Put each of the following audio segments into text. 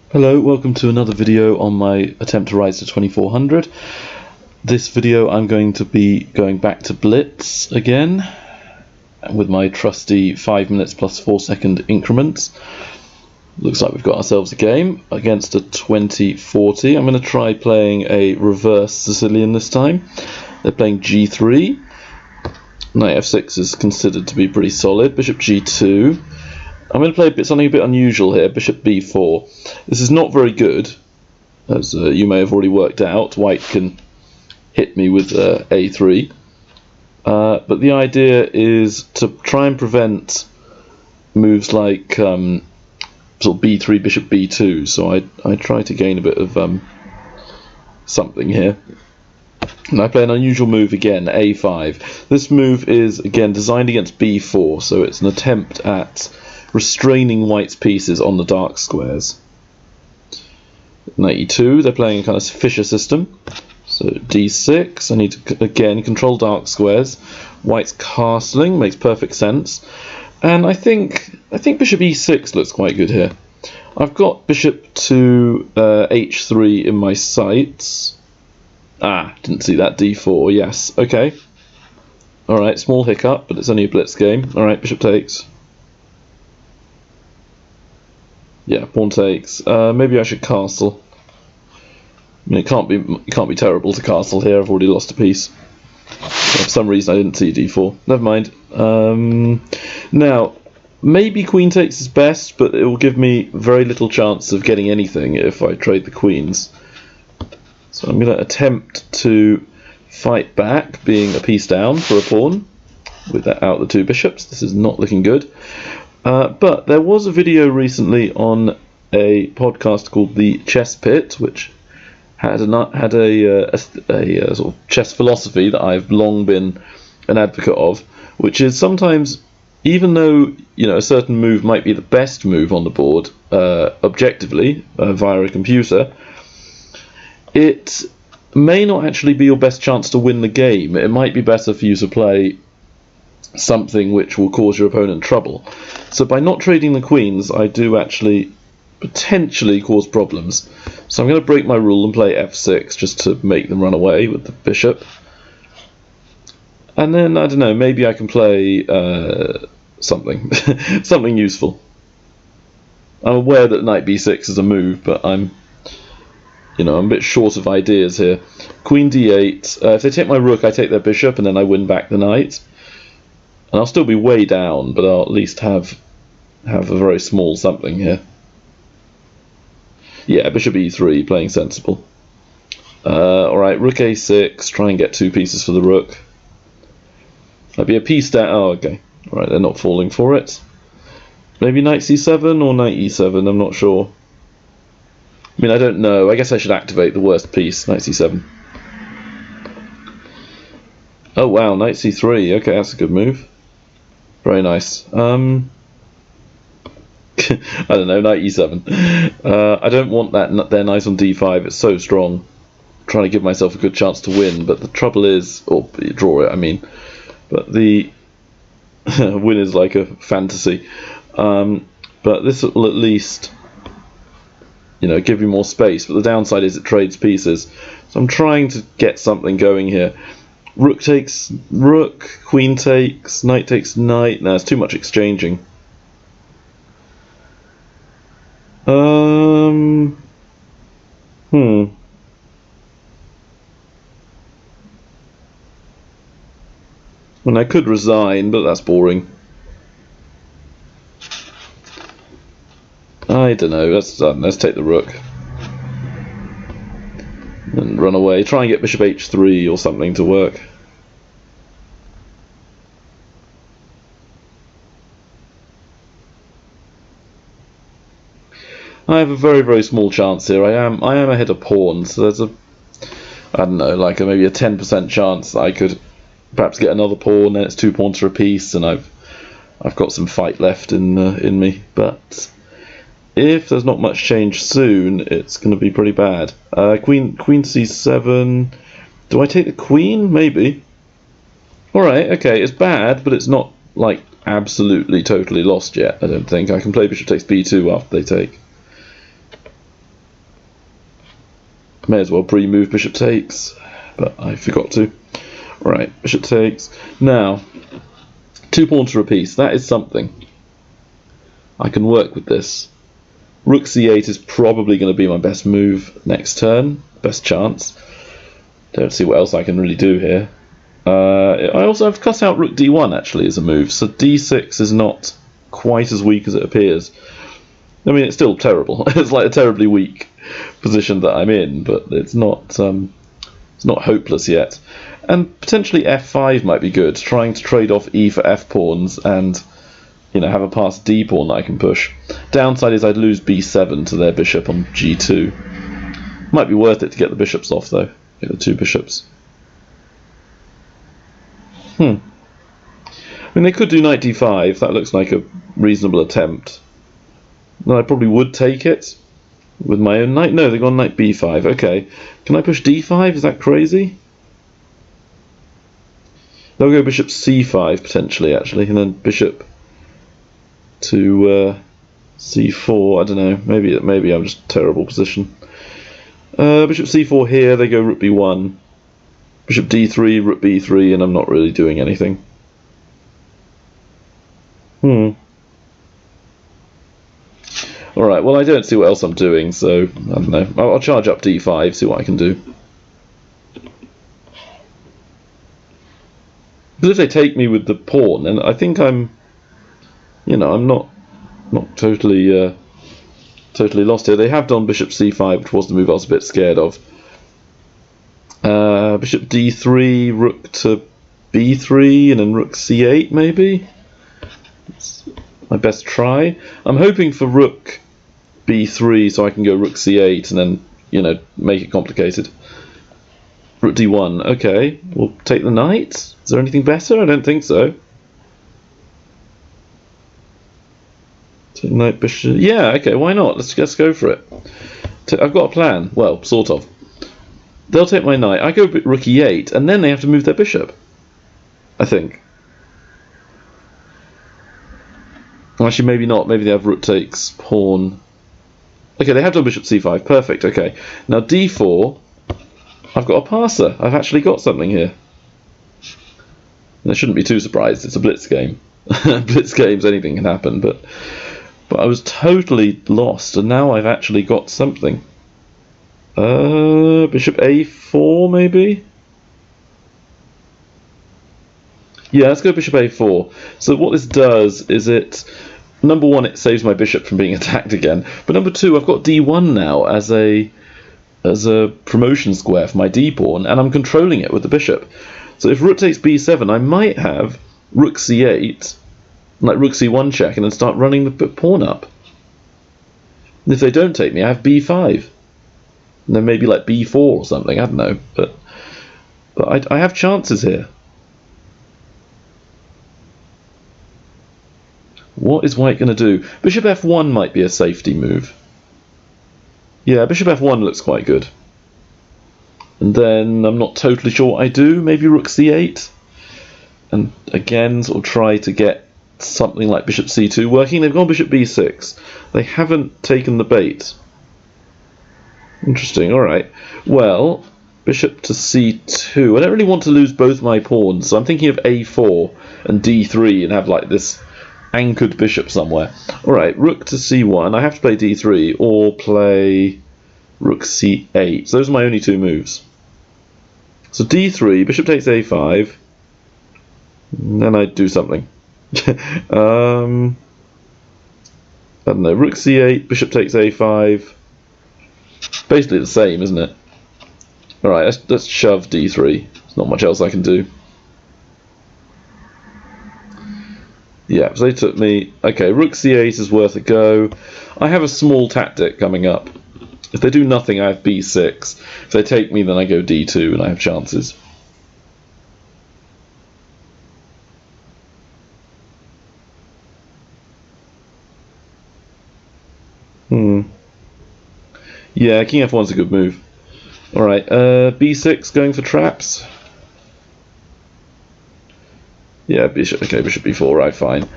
Hello, welcome to another video on my attempt to rise to 2400. This video I'm going to be going back to Blitz again with my trusty 5 minutes plus 4 second increments. Looks like we've got ourselves a game against a 2040. I'm going to try playing a reverse Sicilian this time. They're playing g3. Knight f6 is considered to be pretty solid. Bishop g2. I'm going to play something a bit unusual here, bishop b4. This is not very good, as you may have already worked out. White can hit me with a3. But the idea is to try and prevent moves like sort of b3, bishop b2. So I try to gain a bit of something here. And I play an unusual move again, a5. This move is, again, designed against b4, so it's an attempt at restraining white's pieces on the dark squares. Knight e2, they're playing a kind of Fischer system. So d6, I need to again control dark squares. White's castling makes perfect sense, and I think bishop e6 looks quite good here. I've got bishop to h3 in my sights. Didn't see that, d4. Yes, okay. All right, small hiccup, but it's only a blitz game. All right, bishop takes. Yeah, pawn takes. Maybe I should castle. I mean, it can't be terrible to castle here. I've already lost a piece. For some reason, I didn't see d4. Never mind. Now, maybe queen takes is best, but it will give me very little chance of getting anything if I trade the queens. So I'm going to attempt to fight back, being a piece down for a pawn, without the two bishops. This is not looking good. But there was a video recently on a podcast called The Chess Pit, which had a sort of chess philosophy that I've long been an advocate of, which is sometimes, even though a certain move might be the best move on the board objectively via a computer, it may not actually be your best chance to win the game. It might be better for you to play something which will cause your opponent trouble. So by not trading the queens, I do actually potentially cause problems. So I'm going to break my rule and play f6 just to make them run away with the bishop. And then, I don't know, maybe I can play something something useful. I'm aware that knight b6 is a move, but I'm a bit short of ideas here. Queen d8. If they take my rook, I take their bishop, and then I win back the knight. And I'll still be way down, but I'll at least have a very small something here. Yeah, bishop e3, playing sensible. Alright, rook a6, try and get two pieces for the rook. Might be a piece down. Oh, okay. Alright, they're not falling for it. Maybe knight c7 or knight e7, I'm not sure. I mean, I don't know. I guess I should activate the worst piece, knight c7. Oh wow, knight c3. Okay, that's a good move. Very nice. I don't know, knight e7. I don't want their knight on d5. It's so strong. I'm trying to give myself a good chance to win, but the trouble is, or draw it, I mean. But the win is like a fantasy. But this will at least, give you more space. But the downside is it trades pieces. So I'm trying to get something going here. Rook takes rook, queen takes, knight takes knight. No, it's too much exchanging. And I could resign, but that's boring. I don't know. Let's take the rook and run away. Try and get bishop h3 or something to work. I have a very, very small chance here. I am ahead of pawns, so there's I don't know, like maybe a 10% chance that I could perhaps get another pawn. Then it's 2 pawns for a piece, and I've got some fight left in me. But if there's not much change soon, it's going to be pretty bad. Queen c7. Do I take the queen? Maybe. Alright, okay, it's bad, but it's not like absolutely totally lost yet, I don't think. I can play bishop takes b2 after they take. May as well pre-move bishop takes, but I forgot to. Right, bishop takes. Now, 2 pawns for a piece. That is something. I can work with this. Rook c8 is probably going to be my best move next turn. Best chance. Don't see what else I can really do here. I also have cut out rook d1 actually as a move, so d6 is not quite as weak as it appears. I mean, it's still terrible. It's like a terribly weak position that I'm in, but it's not hopeless yet. And potentially f5 might be good, trying to trade off e for f pawns and, you know, have a passed d pawn that I can push. Downside is I'd lose b7 to their bishop on g2. Might be worth it to get the bishops off though. Get the 2 bishops. I mean, they could do knight d5. That looks like a reasonable attempt. Then I probably would take it with my own knight. No, they've gone knight b5. Okay. Can I push d5? Is that crazy? They'll go bishop c5 potentially, actually, and then bishop to c4. I don't know. Maybe I'm just terrible position. Bishop c4 here. They go rook b1. Bishop d3, rook b3, and I'm not really doing anything. Alright, well I don't see what else I'm doing, so I don't know. I'll charge up d5, see what I can do. Because if they take me with the pawn, then I think I'm, you know, I'm not totally lost here. They have done bishop c5, which was the move I was a bit scared of. Bishop d3, rook to b3, and then rook c8 maybe? That's my best try. I'm hoping for rook b3 so I can go rook c8 and then, you know, make it complicated. Rook d1, okay, we'll take the knight. Is there anything better? I don't think so. Take knight, bishop, yeah, okay, why not? Let's go for it. I've got a plan, well, sort of. They'll take my knight, I go rook e8, and then they have to move their bishop, I think. Actually, maybe not. Maybe they have rook takes, pawn. Okay, they have done bishop c5. Perfect, okay. Now d4, I've got a passer. I've actually got something here. And I shouldn't be too surprised. It's a blitz game. Blitz games, anything can happen. But I was totally lost, and now I've actually got something. Bishop a4, maybe? Yeah, let's go bishop a4. So what this does is number one, it saves my bishop from being attacked again. But number two, I've got d1 now as a promotion square for my d pawn, and I'm controlling it with the bishop. So if rook takes b7, I might have rook c8, like rook c1 check, and then start running the pawn up. And if they don't take me, I have b5. And then maybe like b4 or something, I don't know. But I have chances here. What is white going to do? Bishop f1 might be a safety move. Yeah, bishop f1 looks quite good. And then I'm not totally sure what I do. Maybe rook c8. And again, sort of try to get something like bishop c2 working. They've gone bishop b6. They haven't taken the bait. Interesting, alright. Well, bishop to c2. I don't really want to lose both my pawns, so I'm thinking of a4 and d3 and have like this anchored bishop somewhere. Alright, rook to c1. I have to play d3 or play rook c8. So those are my only two moves. So d3, bishop takes a5, and then I do something. I don't know, rook c8, bishop takes a5. Basically the same, isn't it? Alright, let's shove d3. There's not much else I can do. Yeah, so they took me. Okay, rook c8 is worth a go. I have a small tactic coming up. If they do nothing, I have b6. If they take me, then I go d2 and I have chances. Yeah, king f1's a good move. Alright, b6 going for traps. Yeah, bishop. Okay, bishop b4. Right, fine.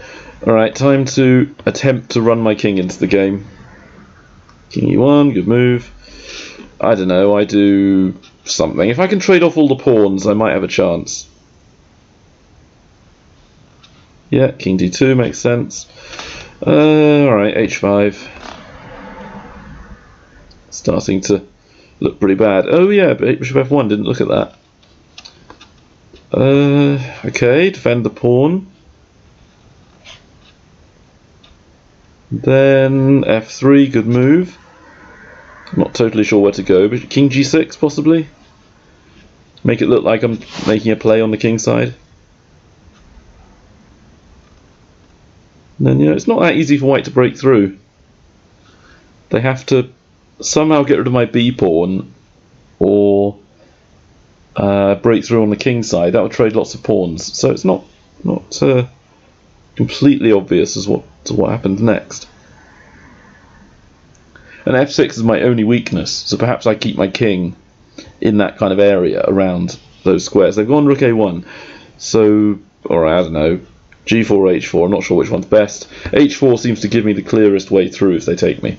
Alright, time to attempt to run my king into the game. King e1, good move. I don't know, I do something. If I can trade off all the pawns, I might have a chance. Yeah, king d2 makes sense. Alright, h5. Starting to look pretty bad. Oh yeah, but bishop f1, didn't look at that. Okay, defend the pawn. Then f3, good move. Not totally sure where to go, but king g6 possibly? Make it look like I'm making a play on the king side. And then, it's not that easy for white to break through. They have to somehow get rid of my b pawn, or break through on the king side. That would trade lots of pawns. So it's not completely obvious as what happens next. And f6 is my only weakness, so perhaps I keep my king in that kind of area around those squares. They've gone rook a1, so, or I don't know, g4, h4, I'm not sure which one's best. h4 seems to give me the clearest way through if they take me.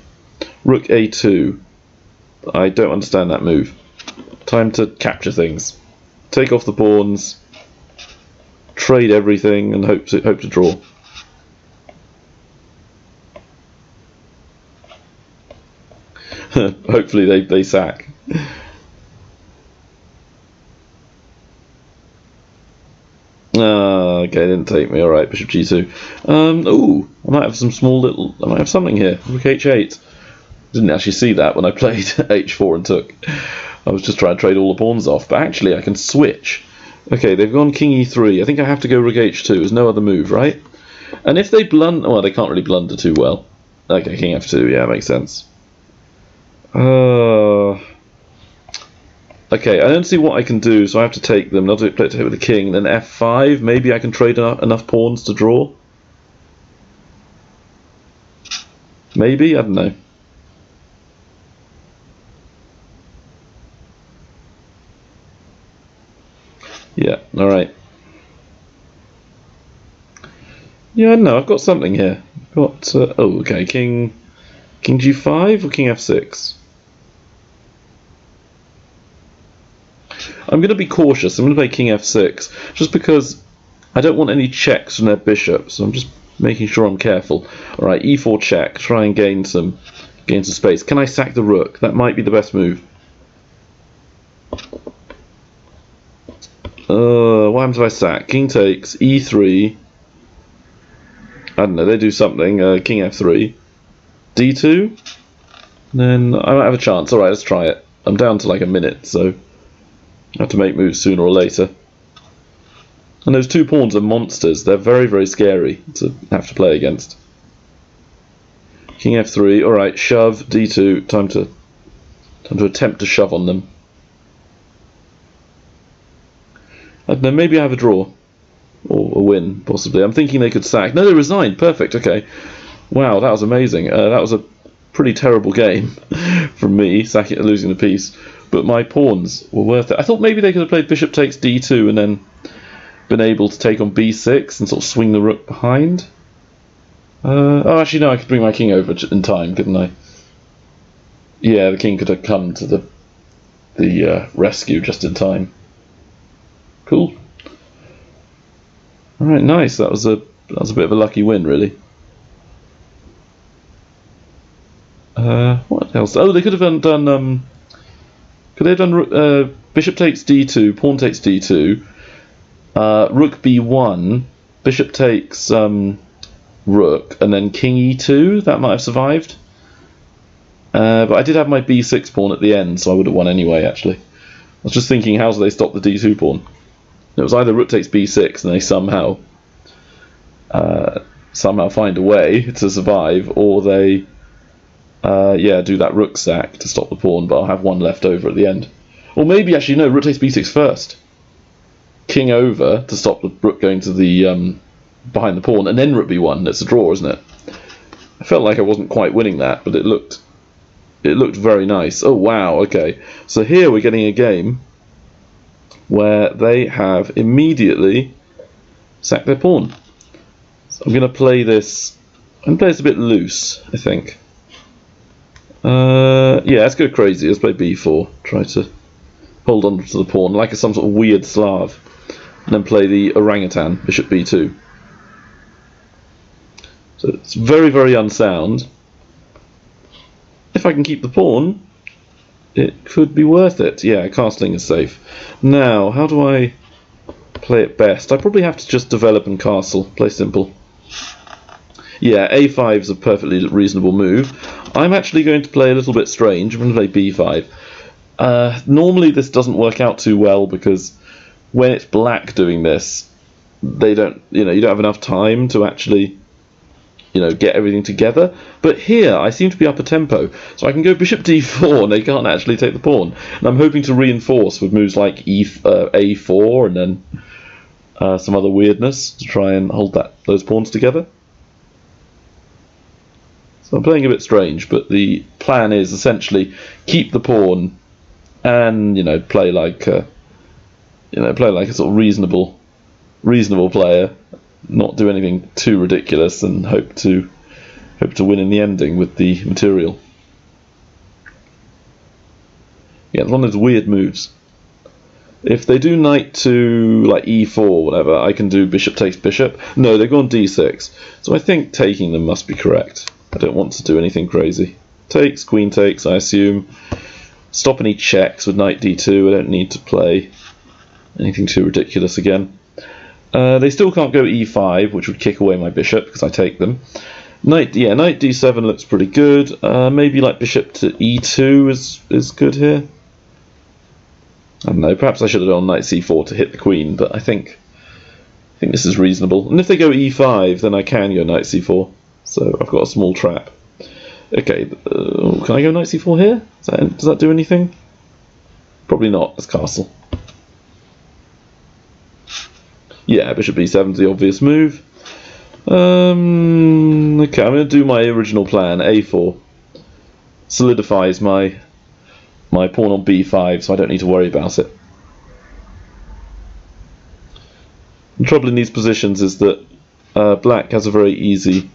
Rook a2, I don't understand that move. Time to capture things. Take off the pawns, trade everything, and hope to draw. Hopefully they sack. Okay, didn't take me. Alright, bishop g2. Ooh, I might have I might have something here. Rook h8. Didn't actually see that when I played h4 and took. I was just trying to trade all the pawns off, but actually I can switch. Okay, they've gone king e3. I think I have to go rook h2. There's no other move, right? And if they blunder, well, they can't really blunder too well. Okay, king f2. Yeah, makes sense. Okay, I don't see what I can do, so I have to take them. I'll do it, play it with the king. Then f5. Maybe I can trade enough pawns to draw. Maybe, I don't know. Yeah, alright. Yeah, no, I've got something here. I've got, oh, okay, king g5 or king f6? I'm going to be cautious. I'm going to play king f6, just because I don't want any checks from their bishop, so I'm just making sure I'm careful. Alright, e4 check, try and gain some space. Can I sack the rook? That might be the best move. What happens if I sack? King takes, e3. I don't know, they do something. King f3. d2. Then I might have a chance. Alright, let's try it. I'm down to like a minute, so I have to make moves sooner or later. And those two pawns are monsters. They're very, very scary to have to play against. King f3. Alright, shove, d2. Time to attempt to shove on them. I don't know, maybe I have a draw. Or a win, possibly. I'm thinking they could sack. No, they resigned. Perfect, okay. Wow, that was amazing. That was a pretty terrible game from me, losing the piece. But my pawns were worth it. I thought maybe they could have played bishop takes d2 and then been able to take on b6 and sort of swing the rook behind. Oh, actually, no, I could bring my king over in time, couldn't I? Yeah, the king could have come to the rescue just in time. Cool. Alright, nice. That was a bit of a lucky win, really. What else? Oh, they could have done. Could they have done bishop takes d2, pawn takes d2, rook b1, bishop takes rook, and then king e2. That might have survived. But I did have my b6 pawn at the end, so I would have won anyway. Actually, I was just thinking, how do they stop the d2 pawn? It was either rook takes b6 and they somehow find a way to survive, or they do that rook sack to stop the pawn, but I'll have one left over at the end. Or maybe, actually, no, rook takes b6 first. King over to stop the rook going to the behind the pawn, and then rook b1. It's a draw, isn't it? I felt like I wasn't quite winning that, but it looked very nice. Oh, wow, okay. So here we're getting a game where they have immediately sacked their pawn. So I'm going to play this a bit loose, I think. Yeah, let's go crazy. Let's play b4. Try to hold on to the pawn like some sort of weird Slav. And then play the orangutan, bishop b2. So it's very, very unsound. If I can keep the pawn, it could be worth it. Yeah, castling is safe. Now, how do I play it best? I probably have to just develop and castle. Play simple. Yeah, a5 is a perfectly reasonable move. I'm actually going to play a little bit strange. I'm going to play b5. Normally this doesn't work out too well because when it's black doing this, you don't have enough time to actually get everything together. But here I seem to be up a tempo, so I can go bishop d4 and they can't actually take the pawn. And I'm hoping to reinforce with moves like a4 and then some other weirdness to try and hold those pawns together. So I'm playing a bit strange, but the plan is essentially keep the pawn and play like a sort of reasonable player. Not do anything too ridiculous and hope to win in the ending with the material. Yeah, it's one of those weird moves. If they do knight to like e4 or whatever, I can do bishop takes bishop. No, they've gone d6, so I think taking them must be correct. I don't want to do anything crazy. Takes, queen takes, I assume. Stop any checks with knight d2. I don't need to play anything too ridiculous again. They still can't go e5, which would kick away my bishop because I take them. Knight d7 looks pretty good. Maybe like bishop to e2 is good here. I don't know. Perhaps I should have done knight c4 to hit the queen, but I think this is reasonable. And if they go e5, then I can go knight c4. So I've got a small trap. Okay, can I go knight c4 here? Does that do anything? Probably not. Let's castle. Yeah, bishop b7 is the obvious move. Okay, I'm going to do my original plan, a4. Solidifies my pawn on b5, so I don't need to worry about it. The trouble in these positions is that black has a very easy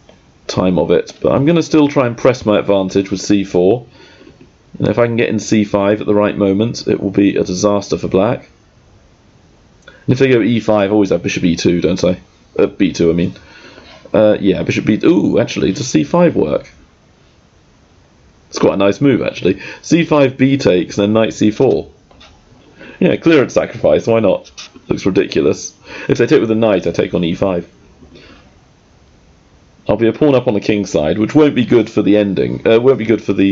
time of it, but I'm going to still try and press my advantage with c4. And if I can get in c5 at the right moment, it will be a disaster for black. And if they go e5, I always have bishop e2, don't I? b2, I mean. Yeah, bishop b2. Ooh, actually, does c5 work? It's quite a nice move, actually. c5, b takes, and then knight c4. Yeah, clearance sacrifice, why not? Looks ridiculous. If they take with a knight, I take on e5. I'll be a pawn up on the king's side, which won't be good for the ending. Won't be good for the...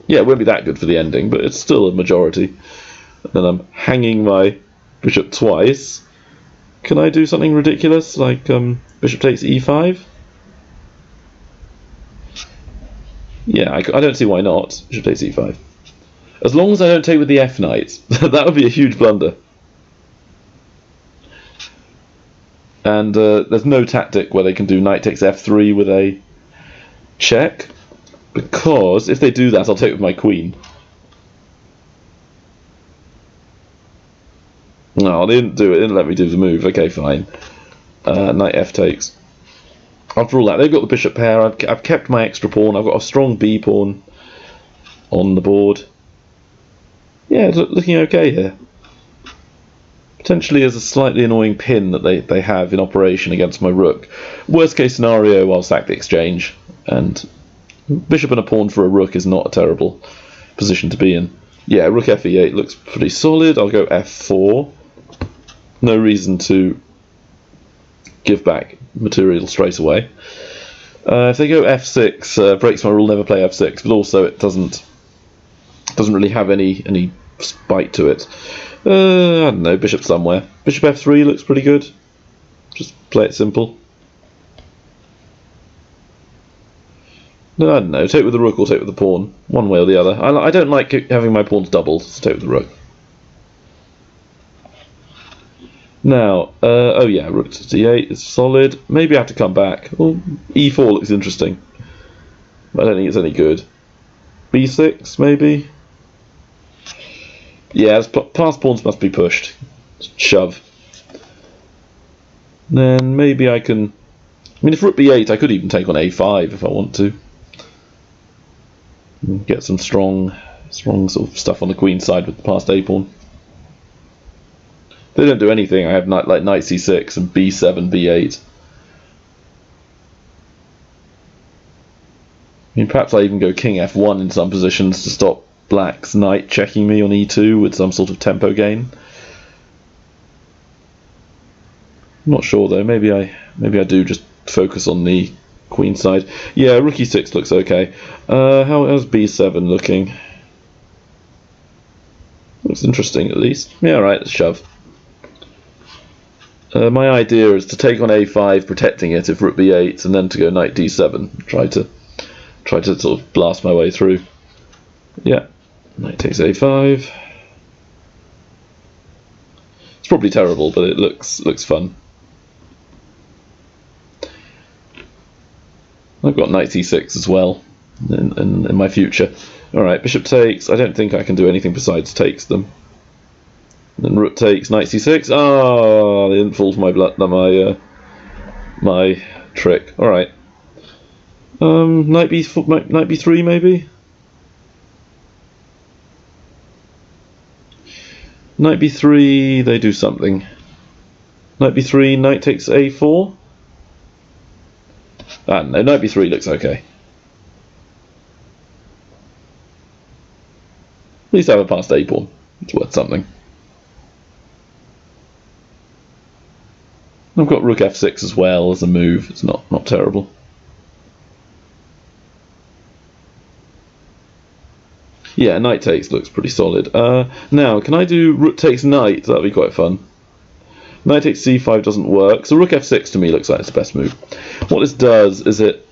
yeah, it won't be that good for the ending, but it's still a majority. And then I'm hanging my bishop twice. Can I do something ridiculous like bishop takes e5? Yeah, I don't see why not. Bishop takes e5. As long as I don't take with the f knight, that would be a huge blunder. And there's no tactic where they can do knight takes f3 with a check, because if they do that, I'll take with my queen. No, they didn't do it. They didn't let me do the move. Okay, fine. Knight f takes. After all that, they've got the bishop pair. I've kept my extra pawn. I've got a strong b pawn on the board. Yeah, it's looking okay here. Potentially as a slightly annoying pin that they have in operation against my rook. Worst case scenario, I'll sack the exchange. And bishop and a pawn for a rook is not a terrible position to be in. Yeah, rook fe8 looks pretty solid. I'll go f4. No reason to give back material straight away. If they go f6, breaks my rule, never play f6, but also it doesn't really have any bite to it. I don't know, bishop somewhere. Bishop f3 looks pretty good. Just play it simple. No, I don't know, take with the rook or take with the pawn. One way or the other. I don't like having my pawns doubled, so take with the rook. Now, oh yeah, rook to d8 is solid. Maybe I have to come back. Well, e4 looks interesting. I don't think it's any good. b6, maybe? Yeah, past pawns must be pushed. Shove. Then maybe I can... I mean, if rook b8, I could even take on a5 if I want to. Get some strong sort of stuff on the queen side with the passed a pawn. They don't do anything. I have like knight c6 and b7, b8. I mean, perhaps I even go king f1 in some positions to stop black's knight checking me on e2 with some sort of tempo gain. I'm not sure though. Maybe I do just focus on the queen side. Yeah, rook e6 looks okay. How's b7 looking? Looks interesting at least. Yeah, alright, let's shove. My idea is to take on a5, protecting it if rook b8, and then to go knight d7. Try to sort of blast my way through. Yeah, knight takes a5. It's probably terrible, but it looks fun. I've got knight e6 as well in my future. Alright, bishop takes. I don't think I can do anything besides takes them. Then rook takes, knight c6. Ah, they didn't fall for my trick. Alright. Knight b3 maybe? Knight b3, they do something. Knight b3, knight takes a4. Ah, no, knight b3 looks okay. At least I have a passed a pawn. It's worth something. I've got rook f6 as well as a move. It's not terrible. Yeah, knight takes looks pretty solid. Now, can I do rook takes knight? That'd be quite fun. Knight takes c5 doesn't work, so rook f6 to me looks like it's the best move. What this does is it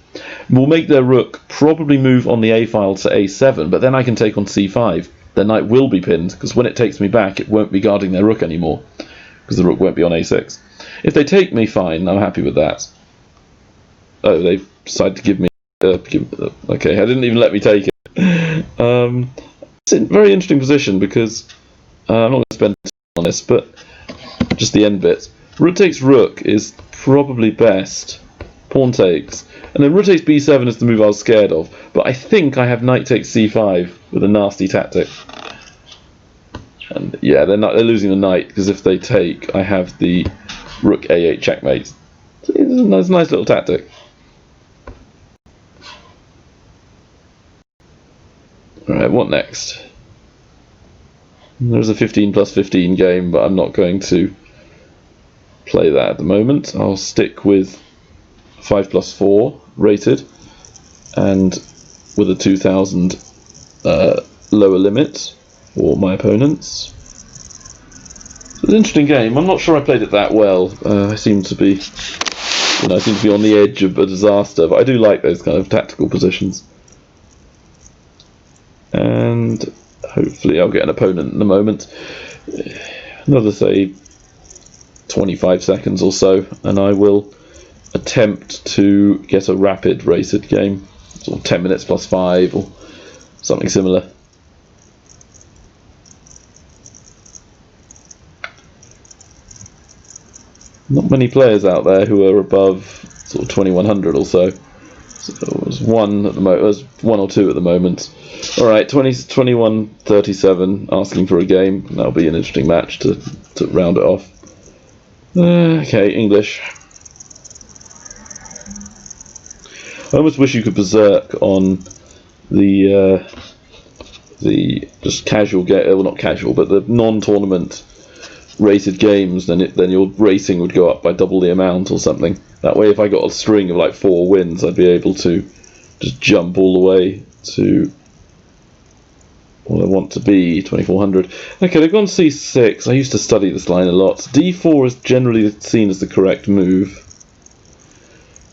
will make their rook probably move on the a file to a7, but then I can take on c5. Their knight will be pinned, because when it takes me back, it won't be guarding their rook anymore, because the rook won't be on a6. If they take me, fine, I'm happy with that. Oh, they decided to give me... okay, I didn't even let me take it. It's a very interesting position, because I'm not going to spend time on this, but just the end bit. Rook takes rook is probably best. Pawn takes. And then rook takes b7 is the move I was scared of, but I think I have knight takes c5 with a nasty tactic. And yeah, they're losing the knight, because if they take, I have the rook a8 checkmate. So it's a nice little tactic. Alright, what next? There's a 15 plus 15 game, but I'm not going to play that at the moment. I'll stick with 5 plus 4 rated, and with a 2000 lower limit for my opponents. It's an interesting game. I'm not sure I played it that well. I seem to be, on the edge of a disaster, but I do like those kind of tactical positions. And hopefully I'll get an opponent in a moment. Another, say, 25 seconds or so, and I will attempt to get a rapid rated game, sort of 10 minutes plus 5 or something similar. Not many players out there who are above sort of 2100 or so. So there's one at the moment. There's one or two at the moment. All right, 21-37, asking for a game. That'll be an interesting match to round it off. Okay, English. I almost wish you could berserk on the just casual game, well, not casual, but the non-tournament rated games. Then your rating would go up by double the amount or something. That way, if I got a string of like 4 wins, I'd be able to just jump all the way to what I want to be, 2400. Okay, they've gone c6. I used to study this line a lot. d4 is generally seen as the correct move.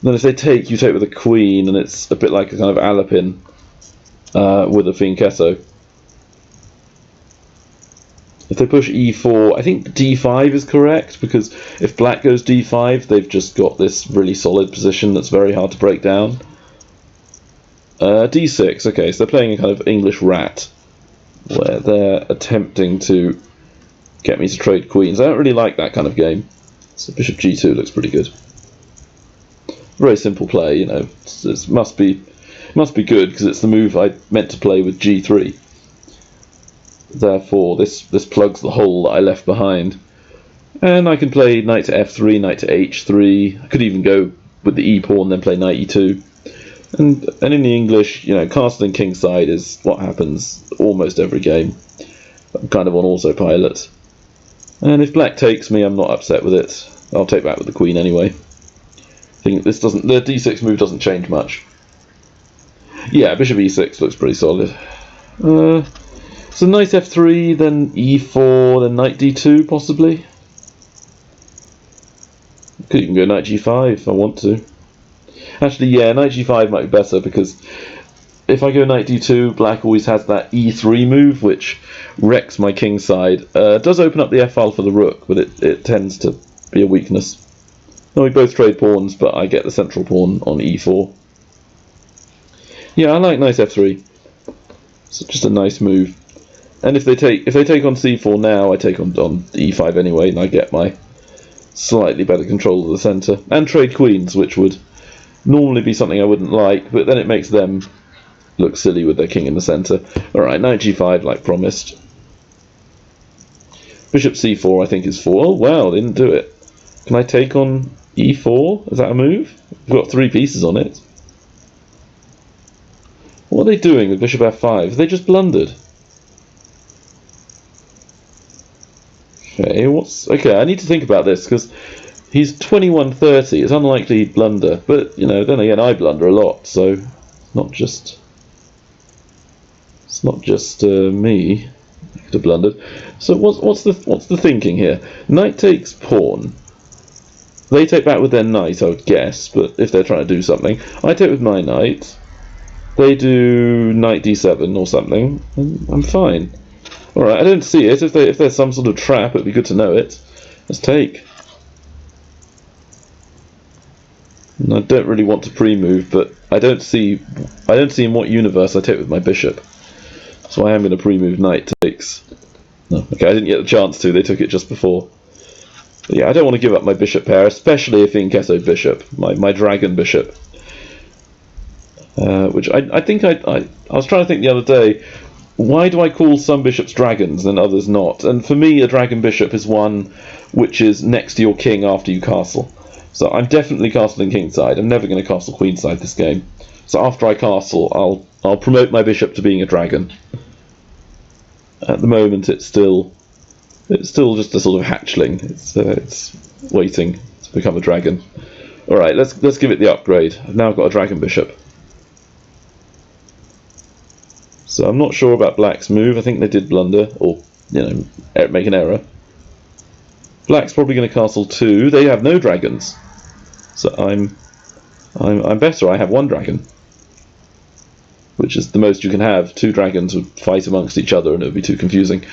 Then if they take, you take with a queen, and it's a bit like a kind of Alapin with a fianchetto. If they push e4, I think d5 is correct, because if black goes d5, they've just got this really solid position that's very hard to break down. d6, okay, so they're playing a kind of English rat, where they're attempting to get me to trade queens. I don't really like that kind of game. So bishop g2 looks pretty good. Very simple play, it must be Must be good, because it's the move I meant to play with g3. Therefore, this plugs the hole that I left behind. And I can play knight to f3, knight to h3. I could even go with the e-pawn, then play knight e2. And in the English, you know, castling kingside is what happens almost every game. I'm kind of on autopilot. And if black takes me, I'm not upset with it. I'll take back with the queen anyway. I think this doesn't, the d6 move doesn't change much. Yeah, bishop e6 looks pretty solid. So knight f3, then e4, then knight d2 possibly. Could even go knight g5 if I want to. Actually, yeah, knight g5 might be better, because if I go knight d2, black always has that e3 move, which wrecks my king side. Does open up the f-file for the rook, but it tends to be a weakness. No, we both trade pawns, but I get the central pawn on e4. Yeah, I like knight f3. It's just a nice move. And if they take on c4 now, I take on e5 anyway, and I get my slightly better control of the centre. And trade queens, which would normally be something I wouldn't like, but then it makes them look silly with their king in the centre. Alright, knight g5 like promised. Bishop c4 I think is 4. Oh wow, they didn't do it. Can I take on e4? Is that a move? I've got 3 pieces on it. What are they doing with bishop f5? Have they just blundered? Okay, I need to think about this, because he's 21-30. It's unlikely he'd blunder, but you know, then again, I blunder a lot, so it's not just me who could have blundered. So what's the thinking here? Knight takes pawn. They take back with their knight, I would guess, but if they're trying to do something, I take with my knight. They do knight d7 or something, and I'm fine. Alright, I don't see it. If there's some sort of trap, it'd be good to know it. Let's take. And I don't really want to pre-move, but I don't see in what universe I take with my bishop. So I am going to pre-move knight takes. No, okay, I didn't get the chance to. They took it just before. But yeah, I don't want to give up my bishop pair, especially if Inkesso bishop, my dragon bishop. Which I think I was trying to think the other day. Why do I call some bishops dragons and others not? And for me, a dragon bishop is one which is next to your king after you castle. So I'm definitely castling kingside. I'm never going to castle queenside this game. So after I castle, I'll promote my bishop to being a dragon. At the moment, it's still just a sort of hatchling. It's waiting to become a dragon. All right, let's give it the upgrade. I've now got a dragon bishop. So I'm not sure about black's move. I think they did blunder, or you know, make an error. Black's probably going to castle 2. They have no dragons, so I'm better. I have 1 dragon, which is the most you can have. 2 dragons would fight amongst each other, and it would be too confusing.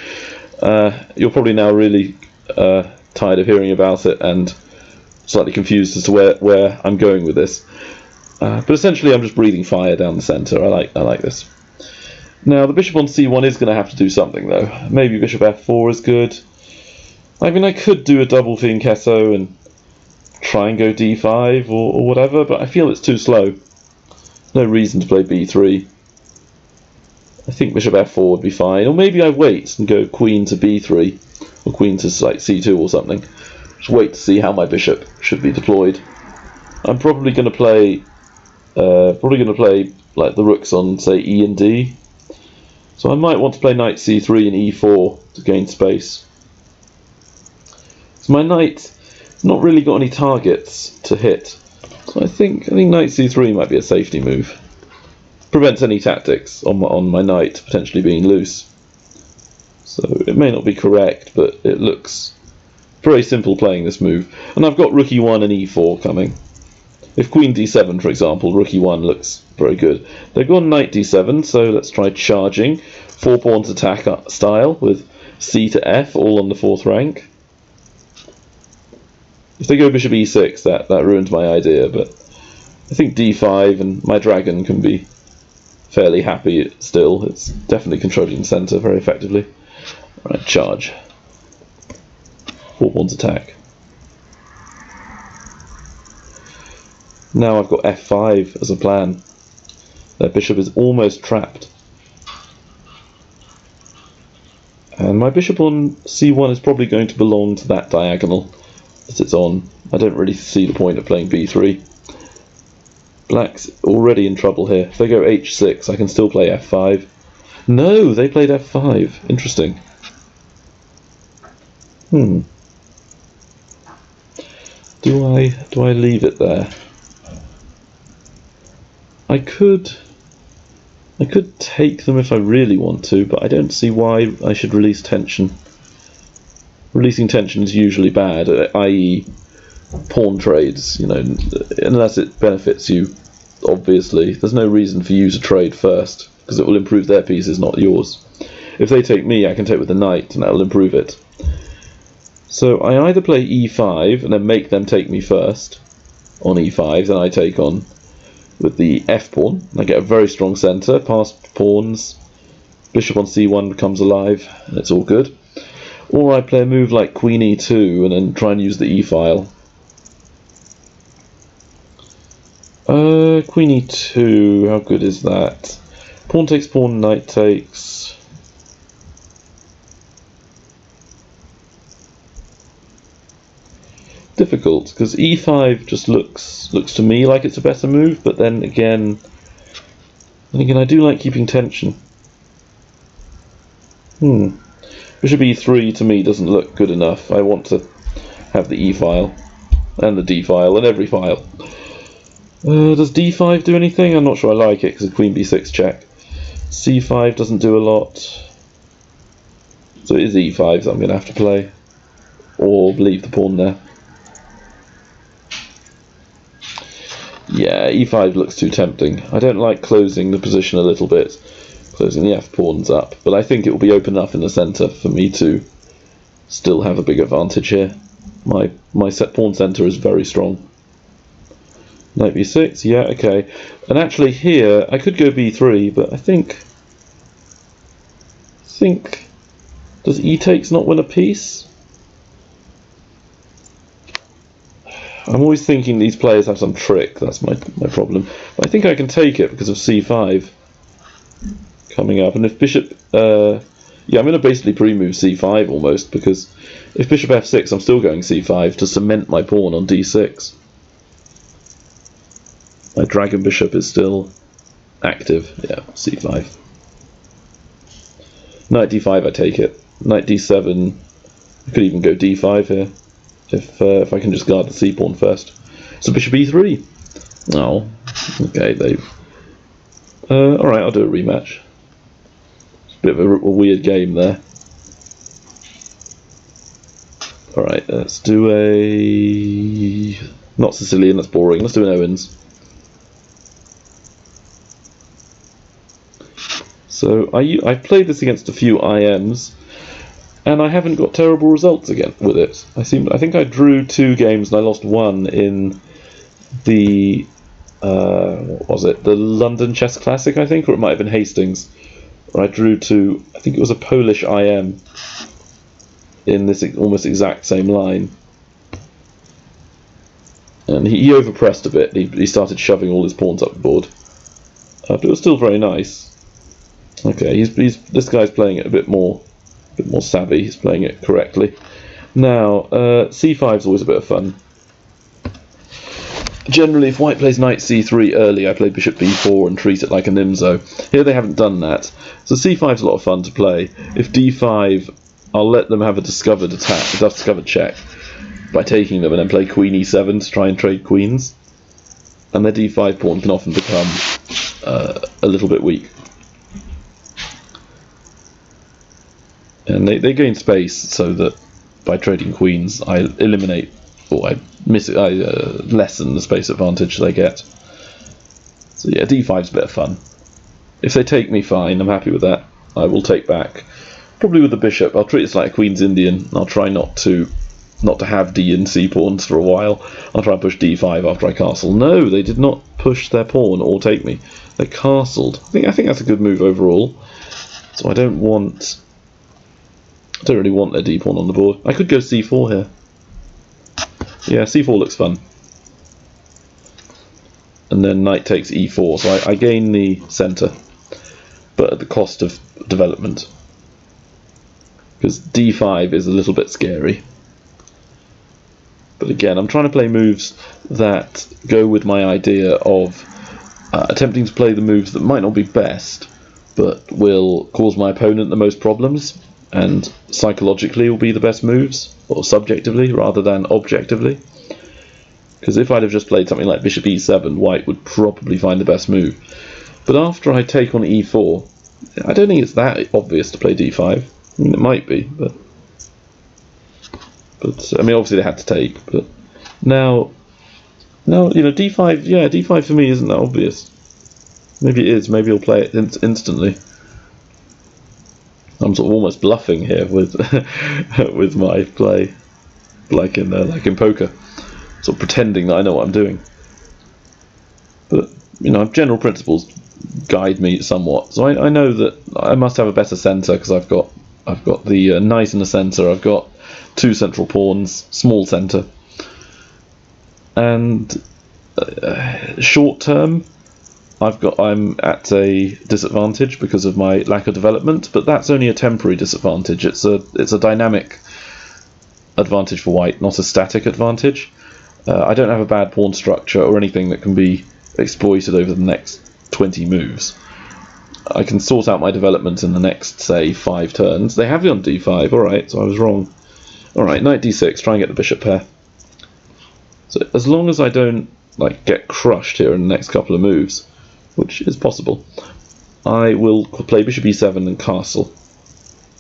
You're probably now really tired of hearing about it and slightly confused as to where I'm going with this. But essentially, I'm just breathing fire down the centre. I like this. Now, the bishop on c1 is going to have to do something, though. Maybe bishop f4 is good. I mean, I could do a double for Inkesso and try and go d5 or whatever, but I feel it's too slow. No reason to play b3. I think bishop f4 would be fine. Or maybe I wait and go queen to b3, or queen to like c2 or something. Just wait to see how my bishop should be deployed. I'm probably going to play like the rooks on, say, e and d. So I might want to play knight c3 and e4 to gain space. So my knight's not really got any targets to hit. So I think knight c3 might be a safety move. Prevents any tactics on my knight potentially being loose. So it may not be correct, but it looks very simple playing this move. And I've got rook e1 and e4 coming. If queen d7, for example, rook e1 looks very good. They've gone knight d7, so let's try charging. 4 pawns attack style with c to f, all on the 4th rank. If they go bishop e6, that ruins my idea, but I think d5 and my dragon can be fairly happy still. It's definitely controlling the centre very effectively. Right, charge. 4 pawns attack. Now I've got f5 as a plan. Their bishop is almost trapped. And my bishop on c1 is probably going to belong to that diagonal that it's on. I don't really see the point of playing b3. Black's already in trouble here. If they go h6, I can still play f5. No, they played f5. Interesting. Do I leave it there? I could take them if I really want to, but I don't see why I should release tension. Releasing tension is usually bad, i.e. pawn trades, you know, unless it benefits you, obviously. There's no reason for you to trade first, because it will improve their pieces, not yours. If they take me, I can take with the knight, and that will improve it. So I either play e5, and then make them take me first, on e5, then I take on with the f-pawn. I get a very strong centre, past pawns, bishop on c1 becomes alive, and it's all good. Or I play a move like queen e2 and then try and use the e-file. Queen e2, how good is that? Pawn takes pawn, knight takes. Difficult, because e5 just looks to me like it's a better move, but then again I do like keeping tension. Bishop e3 to me doesn't look good enough. I want to have the e-file and the d-file and every file. Does d5 do anything? I'm not sure I like it because of queen b6 check. c5 doesn't do a lot. So it is e5 that I'm going to have to play. Or leave the pawn there. Yeah, e5 looks too tempting. I don't like closing the position a little bit. Closing the f-pawns up. But I think it will be open enough in the centre for me to still have a big advantage here. My pawn centre is very strong. Knight b6, yeah, okay. And actually here, I could go b3, but I think... Does e takes not win a piece? I'm always thinking these players have some trick, that's my problem. But I think I can take it because of c5 coming up. And if bishop... yeah, I'm going to basically pre-move c5 almost, because if bishop f6, I'm still going c5 to cement my pawn on d6. My dragon bishop is still active. Yeah, c5. Knight d5, I take it. Knight d7, I could even go d5 here, if I can just guard the c-pawn first. So bishop e3. Oh, okay, alright, I'll do a rematch. It's a bit of a weird game there. Alright, let's do a... Not Sicilian, that's boring. Let's do an Owens. So I've played this against a few IMs, and I haven't got terrible results again with it. I think I drew 2 games and I lost 1 in the what was it? The London Chess Classic, I think, or it might have been Hastings. Where I drew to, I think it was a Polish IM in this almost exact same line, and he overpressed a bit. He started shoving all his pawns up the board, but it was still very nice. Okay, this guy's playing it a bit more savvy. He's playing it correctly. Now, c5 is always a bit of fun. Generally, if white plays knight c3 early, I play bishop b4 and treat it like a nimzo. Here they haven't done that. So c5 is a lot of fun to play. If d5, I'll let them have a discovered attack, a discovered check, by taking them and then play queen e7 to try and trade queens. And their d5 pawn can often become a little bit weak. And they gain space so that by trading queens, I eliminate, or I lessen the space advantage they get. So yeah, d5's a bit of fun. If they take me, fine, I'm happy with that. I will take back. Probably with the bishop, I'll treat this like a Queen's Indian. I'll try not to have d and c pawns for a while. I'll try and push d5 after I castle. No, they did not push their pawn or take me. They castled. I think that's a good move overall. So I don't really want their d pawn on the board. I could go c4 here. Yeah, c4 looks fun. and then knight takes e4, so I gain the centre, but at the cost of development, because d5 is a little bit scary. But again, I'm trying to play moves that go with my idea of attempting to play the moves that might not be best, but will cause my opponent the most problems, and psychologically will be the best moves, or subjectively rather than objectively. Because if I'd have just played something like bishop e7, white would probably find the best move. But after I take on e4, I don't think it's that obvious to play d5. I mean, it might be, but I mean, obviously they had to take. But now, you know, d5. Yeah, d5 for me isn't that obvious. Maybe it is. Maybe he'll play it instantly. I'm sort of almost bluffing here with with my play, like in poker, sort of pretending that I know what I'm doing. But you know, general principles guide me somewhat. So I know that I must have a better centre because I've got the knight in the centre. I've got two central pawns, small centre, and short term, I'm at a disadvantage because of my lack of development. But that's only a temporary disadvantage. It's a dynamic advantage for white, not a static advantage. I don't have a bad pawn structure or anything that can be exploited over the next 20 moves. I can sort out my development in the next, say, 5 turns. They have gone d5, alright, so I was wrong. Alright, knight d6, try and get the bishop pair. So as long as I don't get crushed here in the next couple of moves, which is possible, I will play bishop e7 and castle.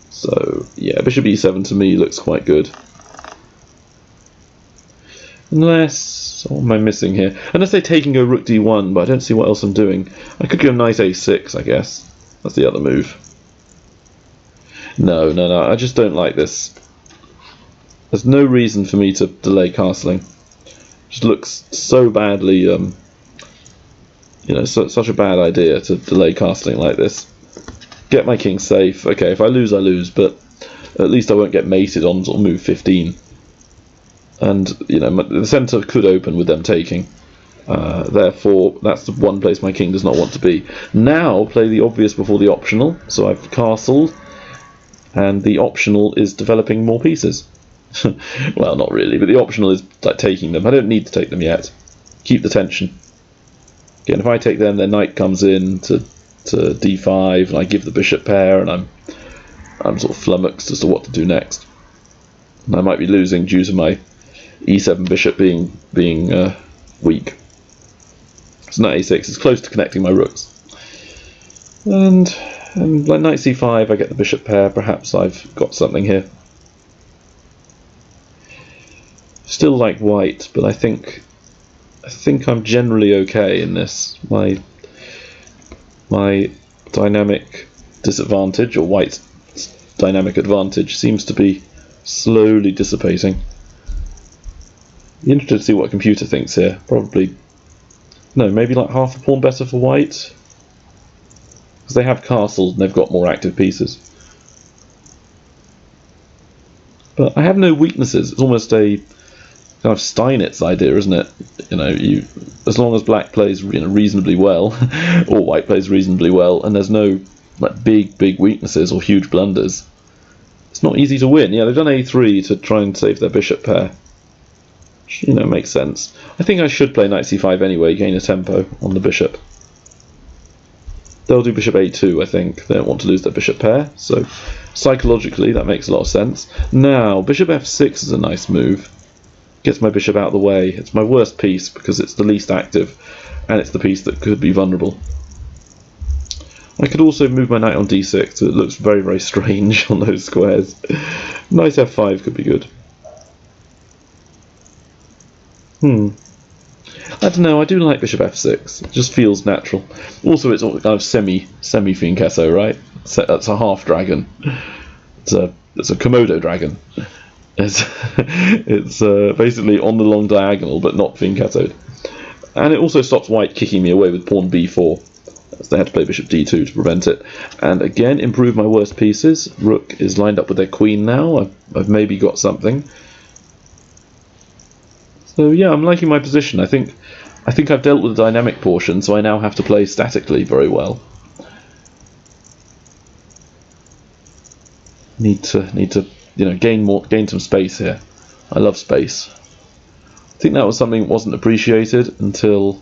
So yeah, bishop e7 to me looks quite good. Unless, what am I missing here? Unless they take and go rook d1, but I don't see what else I'm doing. I could go knight a6, I guess. That's the other move. No, I just don't like this. There's no reason for me to delay castling. It just looks so badly, you know, such a bad idea to delay castling like this. Get my king safe. Okay, if I lose, I lose, but at least I won't get mated on sort of move 15. And you know, the centre could open with them taking. Therefore, that's the one place my king does not want to be. Now, play the obvious before the optional. So I've castled, and the optional is developing more pieces. Well, not really, but the optional is taking them. I don't need to take them yet. Keep the tension. Again, if I take them, their knight comes in to d5, and I give the bishop pair, and I'm sort of flummoxed as to what to do next. And I might be losing due to my e7 bishop being weak. So knight a6 is close to connecting my rooks. And like knight c5, I get the bishop pair. Perhaps I've got something here. Still like white, but I think I'm generally okay in this. My dynamic disadvantage, or white's dynamic advantage, seems to be slowly dissipating. Be interested to see what a computer thinks here. Probably, no, maybe like half a pawn better for white, because they have castles and they've got more active pieces. But I have no weaknesses. It's almost a kind of Steinitz idea, isn't it? You know, as long as black plays reasonably well, or white plays reasonably well, and there's no big weaknesses or huge blunders, it's not easy to win. Yeah, they've done a3 to try and save their bishop pair. Which, you know, makes sense. I think I should play knight c5 anyway, gain a tempo on the bishop. They'll do bishop a2, I think. They don't want to lose their bishop pair, so psychologically that makes a lot of sense. Now, bishop f6 is a nice move. Gets my bishop out of the way. It's my worst piece because it's the least active, and it's the piece that could be vulnerable. I could also move my knight on d6, so it looks very strange on those squares. Knight f5 could be good. I don't know, I do like bishop f6. It just feels natural. Also, it's kind of semi-Fianchetto, right? That's a half dragon. It's a Komodo dragon. It's basically on the long diagonal, but not Fianchettoed. And it also stops white kicking me away with pawn b4. So they had to play bishop d2 to prevent it. And again, improve my worst pieces. Rook is lined up with their queen now. I've maybe got something. So yeah, I'm liking my position. I think I think I've dealt with the dynamic portion, so I now have to play statically very well. Need to gain some space here. I love space. I think that was something that wasn't appreciated until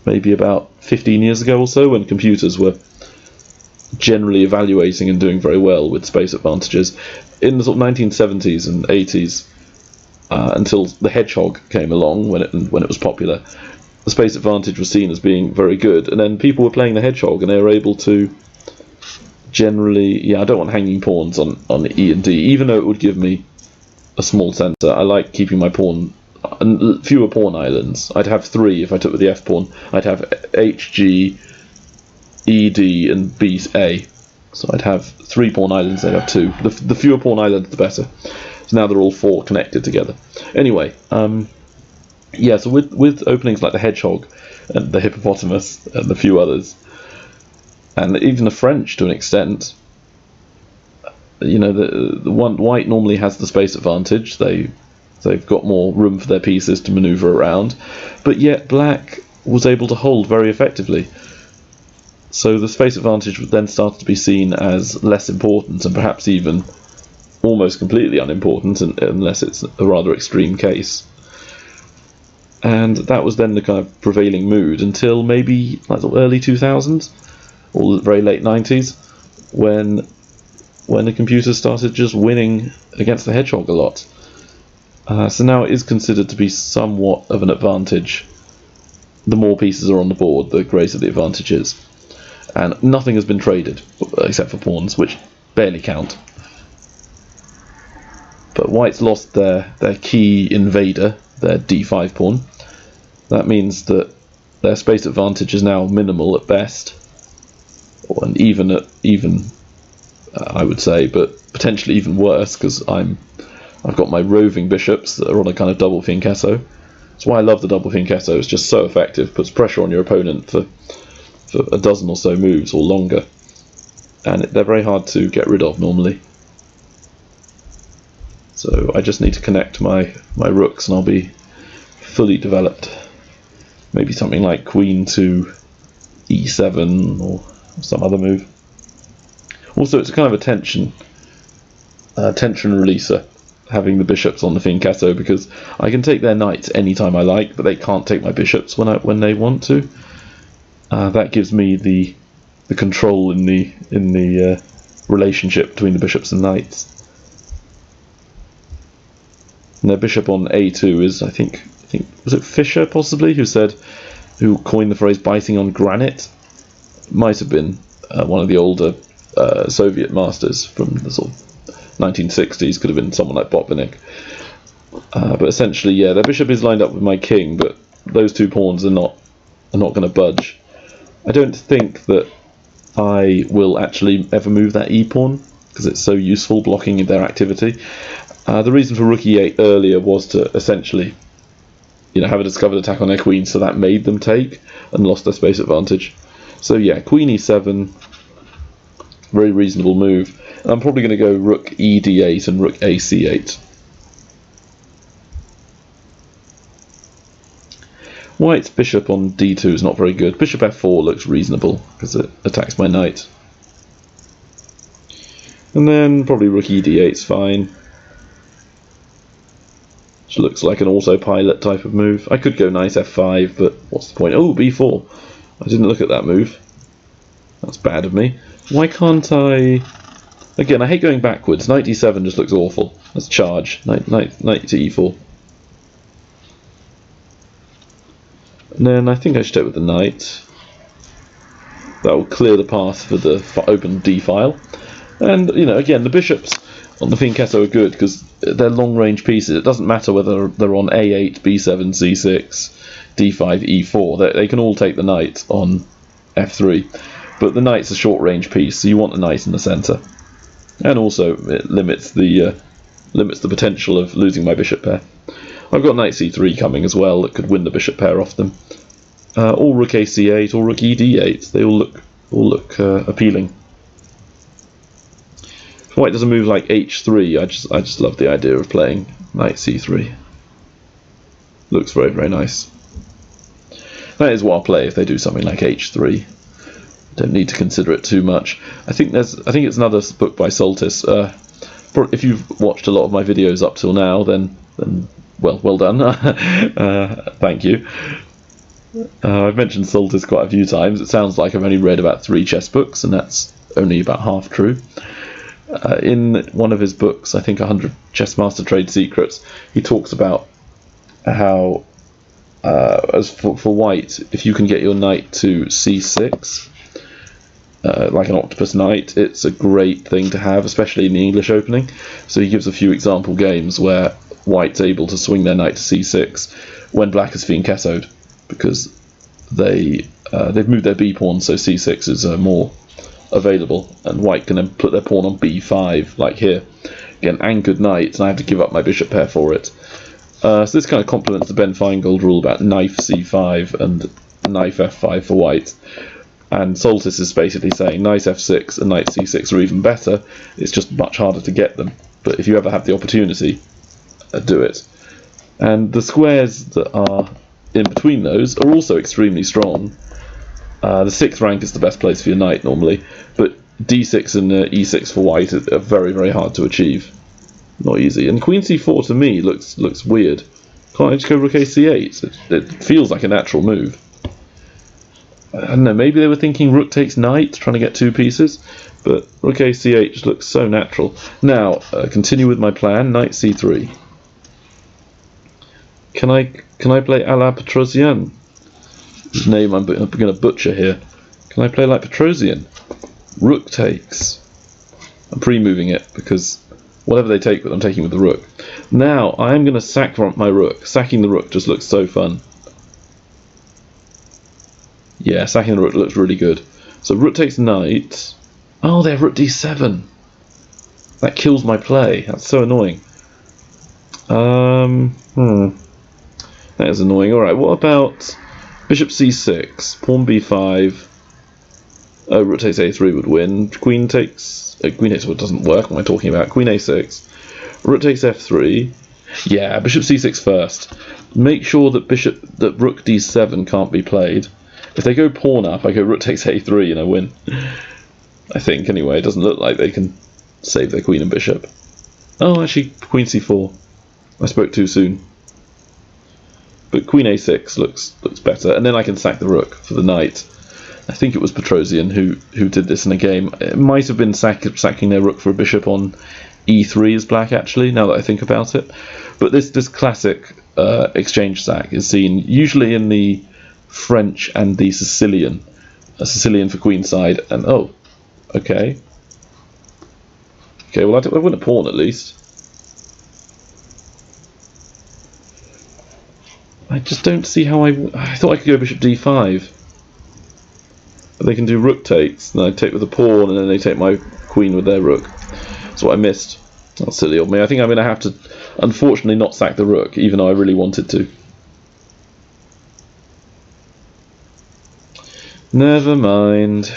maybe about 15 years ago or so, when computers were generally evaluating and doing very well with space advantages. In the sort of 1970s and 80s, until the Hedgehog came along, when it was popular, the space advantage was seen as being very good, and then people were playing the Hedgehog and they were able to generally, I don't want hanging pawns on E and D, even though it would give me a small centre. I like keeping my pawn, fewer pawn islands. I'd have 3 if I took with the F pawn. I'd have H, G, E, D and B, A. So I'd have 3 pawn islands, they'd have 2. The fewer pawn islands, the better. So now they're all 4 connected together. Anyway, so with openings like the Hedgehog and the Hippopotamus and a few others, and even the French to an extent, the one white normally has the space advantage. They've got more room for their pieces to maneuver around, but yet black was able to hold very effectively. So the space advantage then started to be seen as less important, and perhaps even almost completely unimportant, unless it's a rather extreme case. And that was then the kind of prevailing mood until maybe like the early 2000s or the very late 90s, when the computers started just winning against the Hedgehog a lot. So now it is considered to be somewhat of an advantage. The more pieces are on the board, the greater the advantage is. And nothing has been traded except for pawns, which barely count. But white's lost their key invader, their d5 pawn. That means that their space advantage is now minimal at best, and even I would say, but potentially even worse, because I've got my roving bishops that are on a kind of double fianchetto. That's why I love the double fianchetto. It's just so effective, puts pressure on your opponent for a dozen or so moves or longer, and they're very hard to get rid of normally. So I just need to connect my rooks and I'll be fully developed. Maybe something like Queen to E7 or some other move. Also, it's a kind of a tension releaser, having the bishops on the fianchetto, because I can take their knights anytime I like, but they can't take my bishops when they want to. That gives me the control in the relationship between the bishops and knights. And their bishop on A2 is, I think was it Fisher possibly who coined the phrase "biting on granite"? Might have been one of the older Soviet masters from the sort of 1960s. Could have been someone like Botvinnik. But essentially, their bishop is lined up with my king, but those 2 pawns are not going to budge. I don't think that I will actually ever move that E pawn, because it's so useful blocking their activity. The reason for rook E8 earlier was to essentially, have a discovered attack on their queen, so that made them take and lost their space advantage. So Queen E7, very reasonable move. I'm probably going to go rook ED8 and rook AC8. White's bishop on D2 is not very good. Bishop F4 looks reasonable because it attacks my knight. And then probably rook ED8 is fine. Which looks like an autopilot type of move. I could go knight F5, but what's the point? Oh, B4. I didn't look at that move. That's bad of me. Why can't I... Again, I hate going backwards. Knight D7 just looks awful. Let's charge. Knight to E4. And then I think I should take with the knight. That will clear the path for the open D file. And, again, the bishops on the fianchetto are good because they're long-range pieces. It doesn't matter whether they're on A8, B7, C6, D5, E4. They can all take the knight on F3. But the knight's a short-range piece, so you want the knight in the centre. And also, it limits the potential of losing my bishop pair. I've got knight C3 coming as well that could win the bishop pair off them. Or rook AC8 or rook ED8. They all look appealing. If white does a move like H3, I just love the idea of playing knight C3. Looks very, very nice. That is what I'll play if they do something like h3. Don't need to consider it too much. I think it's another book by Soltis. If you've watched a lot of my videos up till now, then well done. Thank you. I've mentioned Soltis quite a few times. It sounds like I've only read about 3 chess books, and that's only about half true. In one of his books, I think 100 Chess Master Trade Secrets, he talks about how, as for white, if you can get your knight to c6, like an octopus knight, it's a great thing to have, especially in the English opening. So he gives a few example games where white's able to swing their knight to c6 when black is fianchettoed, because they've moved their b pawn, so c6 is more available, and white can then put their pawn on b5, like here. Get an anchored knight, and I have to give up my bishop pair for it. So this kind of complements the Ben Feingold rule about knife c5 and knife f5 for white. And Soltis is basically saying knight f6 and knight c6 are even better. It's just much harder to get them. But if you ever have the opportunity, do it. And the squares that are in between those are also extremely strong. The 6th rank is the best place for your knight normally, but d6 and e6 for white are very, very hard to achieve. Not easy. And queen c4 to me looks weird. Can't I just go rook a8? It feels like a natural move. I don't know, maybe they were thinking rook takes knight, trying to get 2 pieces, but rook a8 just looks so natural. Now, continue with my plan, knight c3. Can I play a la Petrosian? His name I'm going to butcher here. Can I play like Petrosian? Rook takes. I'm pre-moving it because whatever they take, I'm taking with the rook. Now I am going to sack my rook. Sacking the rook just looks so fun. Yeah, sacking the rook looks really good. So rook takes knight. Oh, they have rook d7. That kills my play. That's so annoying. That is annoying. Alright, what about bishop c6, pawn b5. Oh, rook takes a3 would win. Queen takes... queen takes what doesn't work. What am I talking about? Queen a6. Rook takes f3. Yeah, bishop c6 first. Make sure that rook d7 can't be played. If they go pawn up, I go rook takes a3 and I win. I think, anyway. It doesn't look like they can save their queen and bishop. Oh, actually, queen c4. I spoke too soon. But queen a6 looks better, and then I can sack the rook for the knight. I think it was Petrosian who did this in a game. It might have been sacking their rook for a bishop on e3 as black, actually, now that I think about it. But this classic exchange sack is seen usually in the French and the Sicilian. Sicilian for queenside, and oh, okay. Okay, well I win a pawn at least. I just don't see how I thought I could go bishop d5. But they can do rook takes, and I take with a pawn, and then they take my queen with their rook. That's what I missed. That's silly of me. I think I'm going to have to, unfortunately, not sack the rook, even though I really wanted to. Never mind.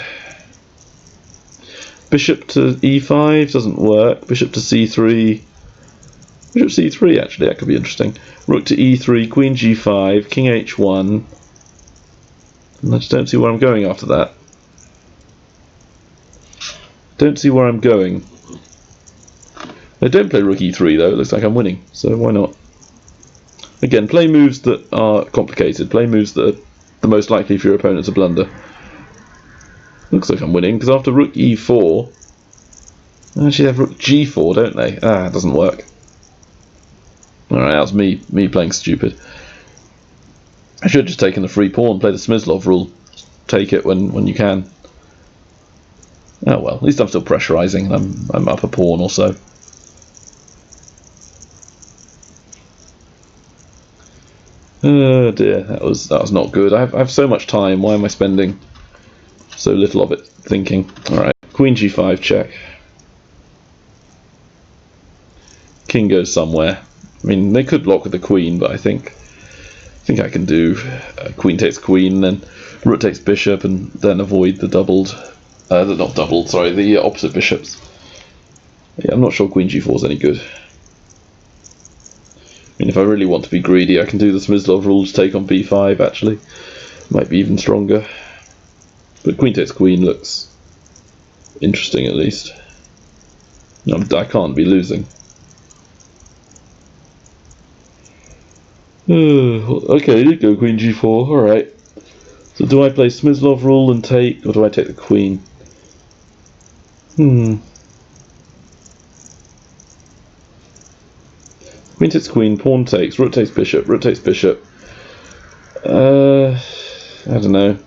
Bishop to e5 doesn't work. Bishop to c3. Bishop c3, actually, that could be interesting. Rook to e3, queen g5, king h1. And I just don't see where I'm going after that. Don't see where I'm going. They don't play rook e3 though, it looks like I'm winning, so why not? Again, play moves that are complicated, play moves that are the most likely for your opponent to blunder. Looks like I'm winning, because after rook e4, actually they have rook g4, don't they? Ah, it doesn't work. Alright, that was me playing stupid. I should have just taken the free pawn, play the Smyslov rule. Take it when you can. Oh well, at least I'm still pressurising. I'm up a pawn or so. Oh dear, that was not good. I have so much time. Why am I spending so little of it thinking? Alright, queen g5 check. King goes somewhere. I mean, they could block with the queen, but I think I can do queen takes queen, then rook takes bishop, and then avoid the doubled, not doubled, sorry, the opposite bishops. Yeah, I'm not sure queen g4 is any good. I mean, if I really want to be greedy, I can do the Smyslov rule to take on b5, actually. Might be even stronger. But queen takes queen looks interesting at least. No, I can't be losing. Okay, you go queen g4, alright. So do I play Smyslov rule and take, or do I take the queen? Queen takes queen, pawn takes, rook takes bishop, rook takes bishop. I don't know.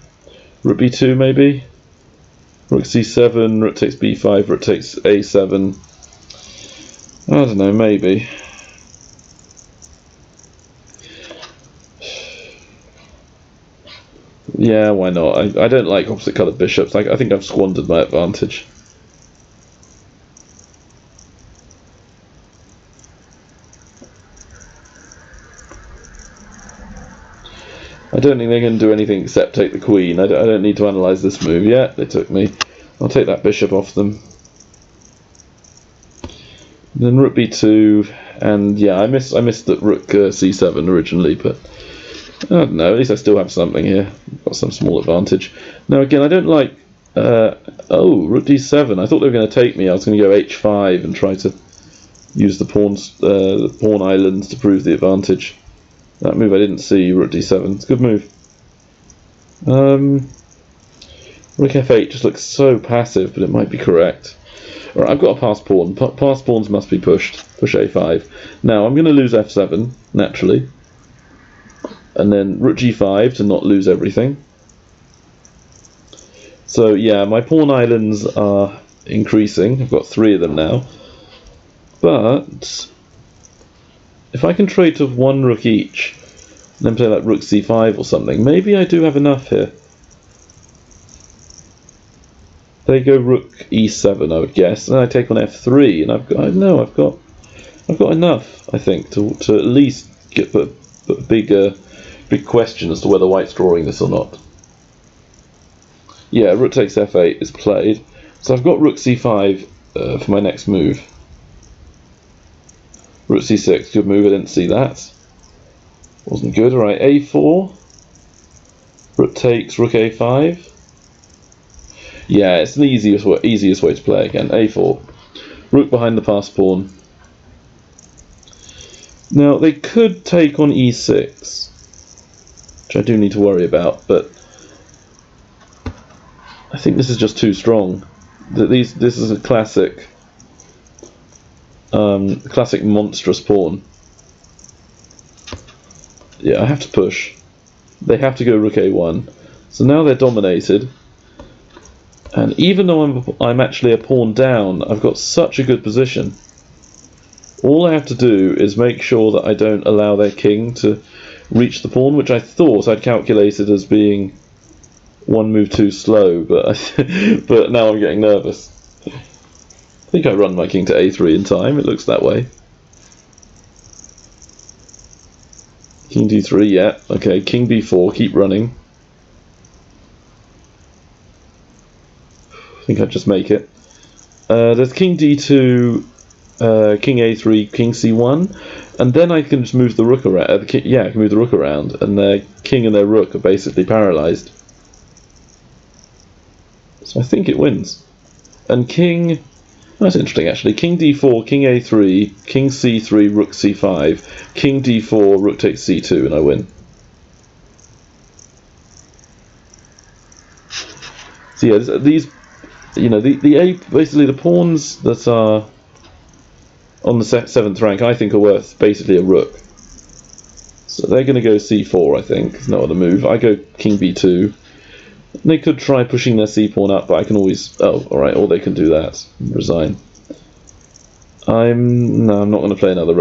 Rook b2 maybe? Rook c7, rook takes b5, rook takes a7. I don't know, maybe. Yeah, why not? I don't like opposite coloured bishops. I think I've squandered my advantage. I don't think they're going to do anything except take the queen. I don't need to analyse this move yet. They took me. I'll take that bishop off them. Then rook b2, and yeah, I missed that rook c7 originally, but I don't know. At least I still have something here. Got some small advantage. Now again, I don't like. Oh, rook d7. I thought they were going to take me. I was going to go h5 and try to use the pawn islands to prove the advantage. That move I didn't see. Rook d7. It's a good move. Rook f8 just looks so passive, but it might be correct. Alright, I've got a passed pawn. Passed pawns must be pushed. Push a5. Now I'm going to lose f7 naturally, and then rook g5 to not lose everything. So yeah, my pawn islands are increasing. I've got 3 of them now. But if I can trade to 1 rook each, and then play like rook c5 or something, maybe I do have enough here. They go rook e7, I would guess, and I take on f3, and I've got enough, I think, to at least put a big question as to whether white's drawing this or not. Yeah, rook takes f8 is played, so I've got rook c5 for my next move. Rook c6, good move. I didn't see that. Wasn't good. All right, a4. Rook takes rook a5. Yeah, it's the easiest way to play again. A4. Rook behind the passed pawn. Now they could take on e6, which I do need to worry about, but I think this is just too strong. This is a classic monstrous pawn. Yeah, I have to push. They have to go rook a1. So now they're dominated. And even though I'm actually a pawn down, I've got such a good position. All I have to do is make sure that I don't allow their king to reach the pawn, which I thought I'd calculated as being 1 move too slow, but but now I'm getting nervous. I think I run my king to a3 in time. It looks that way. King d3, yeah. Okay, king b4, keep running. I think I'd just make it. There's king d2, king a3, king c1, and then I can just move the rook around. I can move the rook around, and their king and their rook are basically paralysed. So I think it wins. And king... That's interesting, actually. King d4, king a3, king c3, rook c5, king d4, rook takes c2, and I win. So yeah, these, basically the pawns that are on the 7th rank, I think are worth basically a rook. So they're going to go c4, I think. There's no other move. I go king b2. They could try pushing their c-pawn up, but I can always... Oh, alright, or they can do that. Resign. No, I'm not going to play another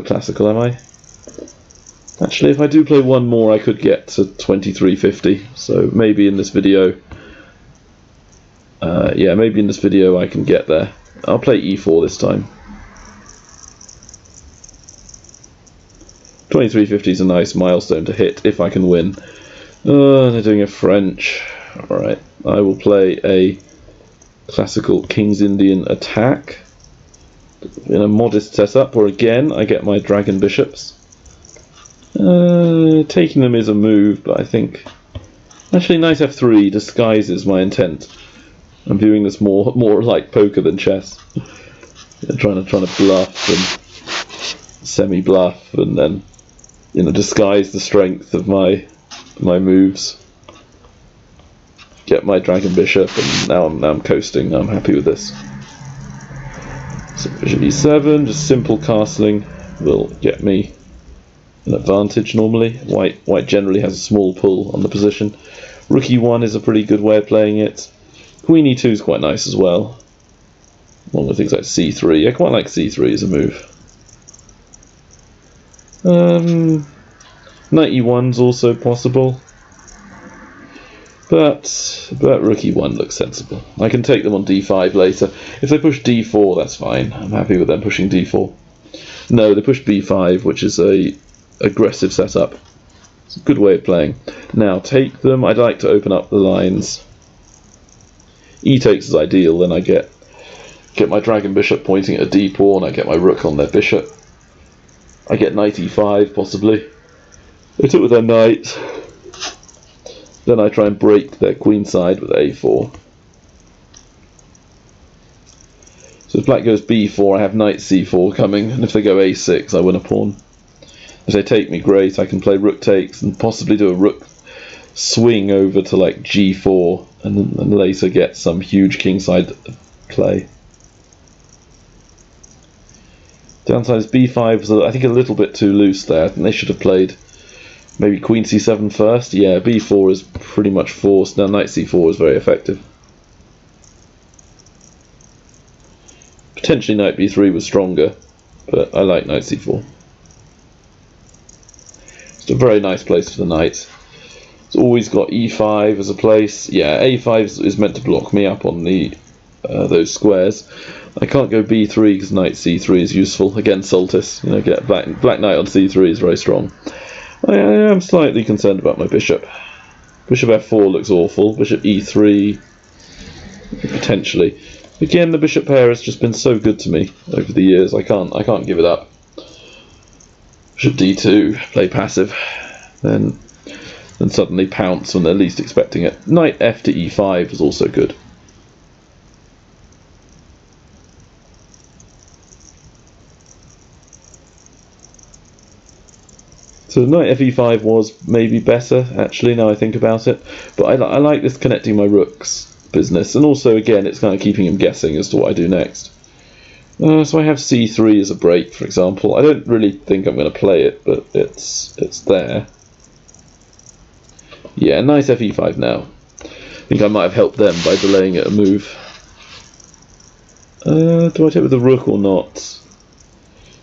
classical, am I? Actually, if I do play one more, I could get to 2350. So maybe in this video... yeah, maybe in this video I can get there. I'll play e4 this time. 2350 is a nice milestone to hit if I can win. They're doing a French. Alright, I will play a classical King's Indian attack in a modest setup where again I get my dragon bishops. Taking them is a move, but I think actually knight f3 disguises my intent. I'm viewing this more like poker than chess. Trying to bluff and semi-bluff, and then disguise the strength of my moves. Get my dragon bishop, and now I'm coasting. I'm happy with this. So bishop e7, just simple castling will get me an advantage normally. White generally has a small pull on the position. Rook e1 is a pretty good way of playing it. Queen e2 is quite nice as well. Along with things like c3. I quite like c3 as a move. Knight e1 is also possible. But rook e1 looks sensible. I can take them on d5 later. If they push d4, that's fine. I'm happy with them pushing d4. No, they push b5, which is a aggressive setup. It's a good way of playing. Now take them. I'd like to open up the lines. E takes is ideal. Then I get my dragon bishop pointing at a d pawn. I get my rook on their bishop. I get knight e5 possibly. They took with their knight. Then I try and break their queen side with a4. So if black goes b4, I have knight c4 coming, and if they go a6, I win a pawn. If they take me, great. I can play rook takes and possibly do a rook swing over to like g4, and then later get some huge kingside play. Downside is b5 is I think a little bit too loose there. I think they should have played maybe queen c7 first. Yeah, b4 is pretty much forced. Now knight c4 is very effective. Potentially knight b3 was stronger, but I like knight c4. It's a very nice place for the knight. It's always got e5 as a place. Yeah, a5 is meant to block me up on the those squares. I can't go b3 because knight c3 is useful against Soltis. Get black knight on c3 is very strong. I am slightly concerned about my bishop. Bishop f4 looks awful. Bishop e3 potentially. Again, the bishop pair has just been so good to me over the years. I can't give it up. Bishop d2, play passive, then suddenly pounce when they're least expecting it. Knight f to e5 is also good. So knight fe5 was maybe better, actually, now I think about it. But I like this connecting my rooks business. And also, again, it's kind of keeping him guessing as to what I do next. So I have c3 as a break, for example. I don't really think I'm going to play it, but it's there. Yeah, knight fe5 now. I think I might have helped them by delaying it a move. Do I take with the rook or not?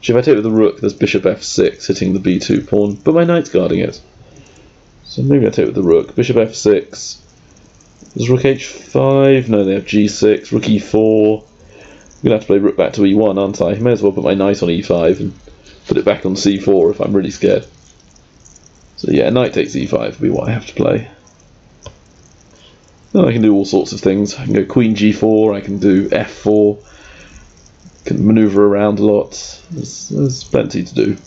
If I take with the rook, there's bishop f6 hitting the b2 pawn, but my knight's guarding it. So maybe I take with the rook. Bishop f6. There's rook h5. No, they have g6. Rook e4. I'm going to have to play rook back to e1, aren't I? I may as well put my knight on e5 and put it back on c4 if I'm really scared. So yeah, knight takes e5 would be what I have to play. Then I can do all sorts of things. I can go queen g4. I can do f4. Can maneuver around a lot. There's plenty to do.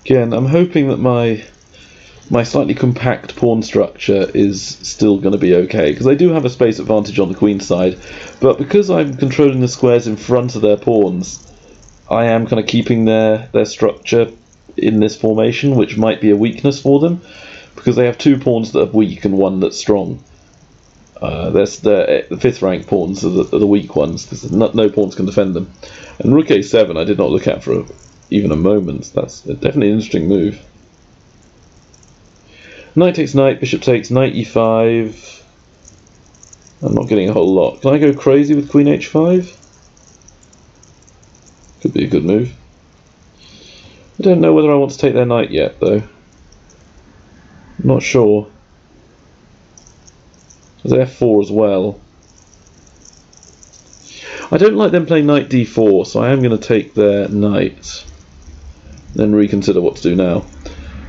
Again, I'm hoping that my slightly compact pawn structure is still going to be okay, because I do have a space advantage on the queen side, but because I'm controlling the squares in front of their pawns, I am kind of keeping their structure in this formation, which might be a weakness for them. Because they have two pawns that are weak and one that's strong. The 5th rank pawns are the weak ones, because no pawns can defend them. And rook a7 I did not look at for even a moment. That's definitely an interesting move. Knight takes knight, bishop takes, knight e5. I'm not getting a whole lot. Can I go crazy with queen h5? Could be a good move. I don't know whether I want to take their knight yet, though. Not sure. There's f4 as well. I don't like them playing knight d4, so I am going to take their knight. Then reconsider what to do now.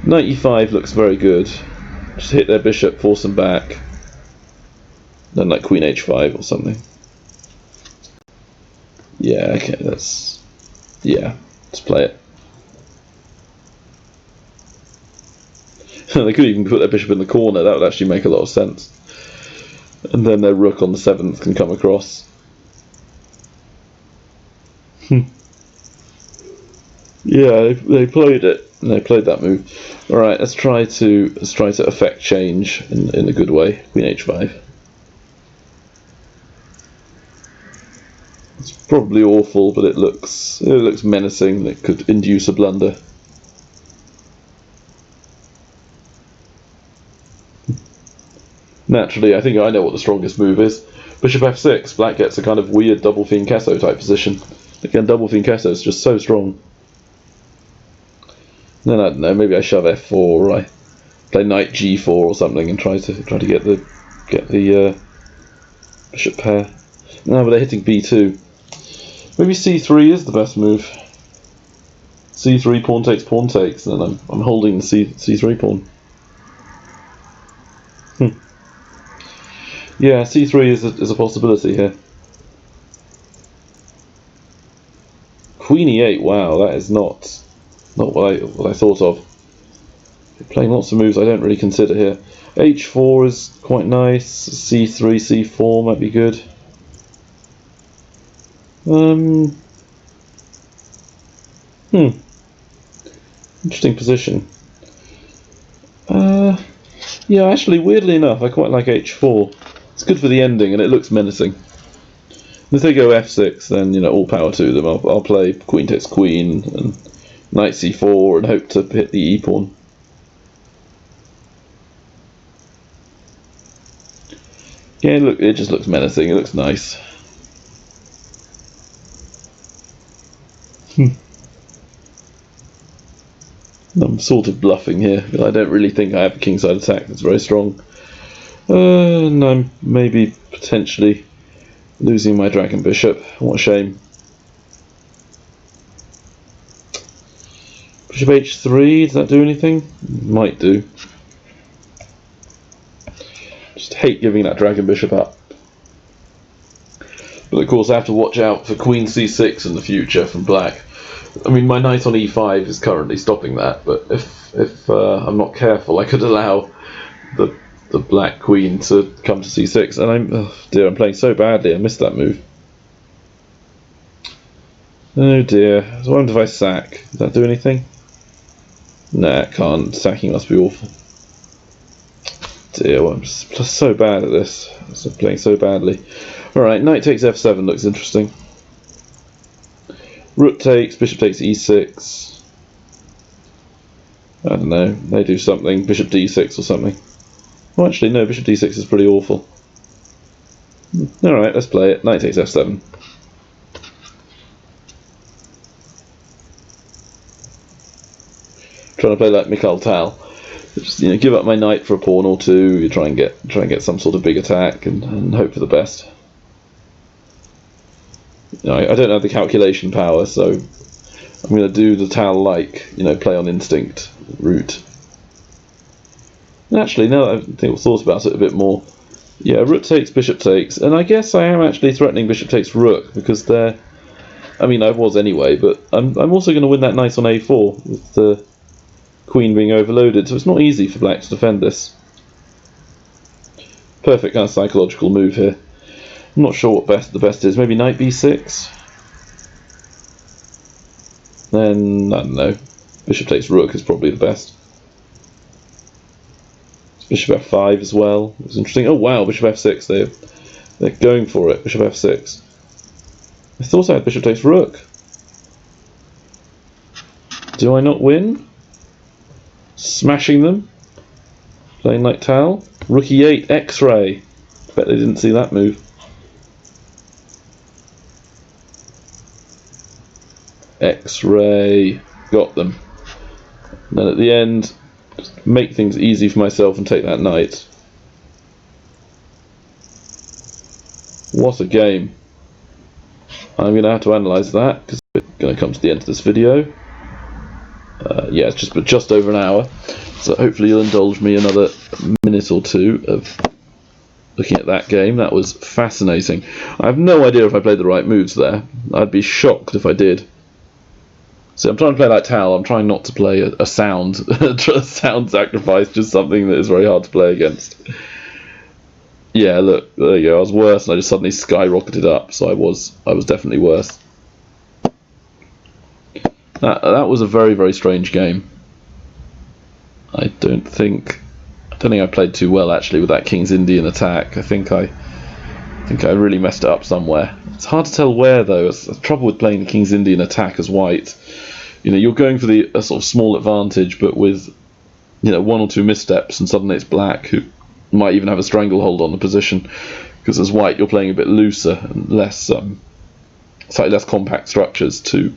Knight e5 looks very good. Just hit their bishop, force them back. Then like queen h5 or something. Yeah, okay, yeah, let's play it. They could even put their bishop in the corner, that would actually make a lot of sense. And then their rook on the 7th can come across. Yeah, they played it. They played that move. All right, let's try to affect change in a good way. Queen h5. It's probably awful, but it looks menacing. It could induce a blunder. Naturally, I think I know what the strongest move is. Bishop f6. Black gets a kind of weird double fianchetto type position. Again, double fianchetto is just so strong. Then I don't know. Maybe I shove f4, or I play knight g4 or something, and try to get the bishop pair. No, but they're hitting b2. Maybe c3 is the best move. c3 pawn takes, and then I'm holding the c3 pawn. Yeah, c3 is a possibility here. Queen e8. Wow, that is not what I thought of. You're playing lots of moves I don't really consider here. h4 is quite nice. c3, c4 might be good. Interesting position. Yeah, actually, weirdly enough, I quite like h4. It's good for the ending, and it looks menacing. If they go f6, then all power to them. I'll play queen takes queen and knight c4 and hope to hit the e pawn. Yeah, look, it just looks menacing. It looks nice. I'm sort of bluffing here because I don't really think I have a kingside attack that's very strong. And I'm maybe potentially losing my dragon bishop. What a shame. Bishop h3, does that do anything? Might do. Just hate giving that dragon bishop up. But of course I have to watch out for queen c6 in the future from black. I mean, my knight on e5 is currently stopping that, but if I'm not careful, I could allow the black queen to come to c6, and I'm playing so badly. I missed that move. Oh dear. So what if I sack? Does that do anything? Nah, it can't. Sacking must be awful. Dear, well, I'm just so bad at this. I'm playing so badly. Alright, knight takes f7 looks interesting. Rook takes, bishop takes e6. I don't know, they do something, bishop d6 or something. Well, actually, no, bishop d6 is pretty awful. Alright, let's play it. Knight takes f7. Trying to play like Mikhail Tal. Just give up my knight for a pawn or two. You try and get some sort of big attack and hope for the best. I don't have the calculation power, so I'm going to do the Tal-like, play on instinct route. And actually, now that I've thought about it a bit more, yeah, rook takes, bishop takes, and I guess I am actually threatening bishop takes rook because they're. I mean, I was anyway, but I'm also going to win that knight on a4 with the queen being overloaded, so it's not easy for black to defend this. Perfect kind of psychological move here. I'm not sure what the best is. Maybe knight b6. Then I don't know. Bishop takes rook is probably the best. Bishop f5 as well. It's interesting. Oh wow, bishop f6. They're going for it. Bishop f6. I thought I had bishop takes rook. Do I not win? Smashing them. Playing like Tal. Rook e8. X-ray. Bet they didn't see that move. X-ray, got them. And then at the end, just make things easy for myself and take that knight. What a game. I'm going to have to analyse that because we're going to come to the end of this video. Yeah, it's just over an hour, so hopefully you'll indulge me another minute or two of looking at that game. That was fascinating. I have no idea if I played the right moves there. I'd be shocked if I did. So I'm trying to play like Tal. I'm trying not to play a sound a sound sacrifice, just something that is very hard to play against. Yeah, look, there you go. I was worse, and I just suddenly skyrocketed up. So I was definitely worse. That was a very, very strange game. I don't think I played too well actually with that King's Indian attack. I think I really messed it up somewhere. It's hard to tell where though. It's the trouble with playing the King's Indian attack as white. You know, you're going for a sort of small advantage, but with, you know, one or two missteps, and suddenly it's black who might even have a stranglehold on the position. Because as white, you're playing a bit looser and less, slightly less compact structures to,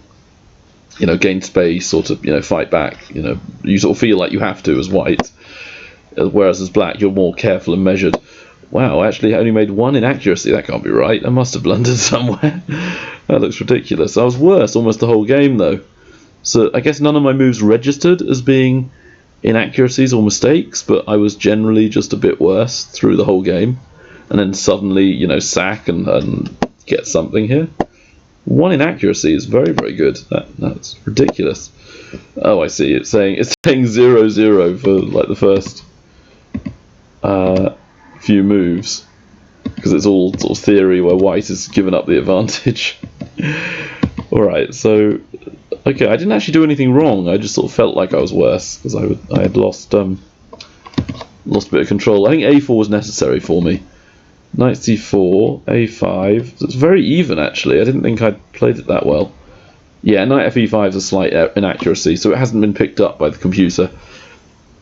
you know, gain space or to, you know, fight back. You know, you sort of feel like you have to as white, whereas as black, you're more careful and measured. Wow, actually, I only made one inaccuracy. That can't be right. I must have blundered somewhere. That looks ridiculous. I was worse almost the whole game, though. So I guess none of my moves registered as being inaccuracies or mistakes, but I was generally just a bit worse through the whole game. And then suddenly, you know, sack and get something here. One inaccuracy is very, very good. That's ridiculous. Oh, I see. It's saying 0-0 for like the first few moves, because it's all sort of theory where white has given up the advantage. Alright, so okay, I didn't actually do anything wrong. I just sort of felt like I was worse because I had lost a bit of control. I think a4 was necessary for me. Knight c4, a5. It's very even actually. I didn't think I'd played it that well. Yeah, knight fe5 is a slight inaccuracy, so it hasn't been picked up by the computer.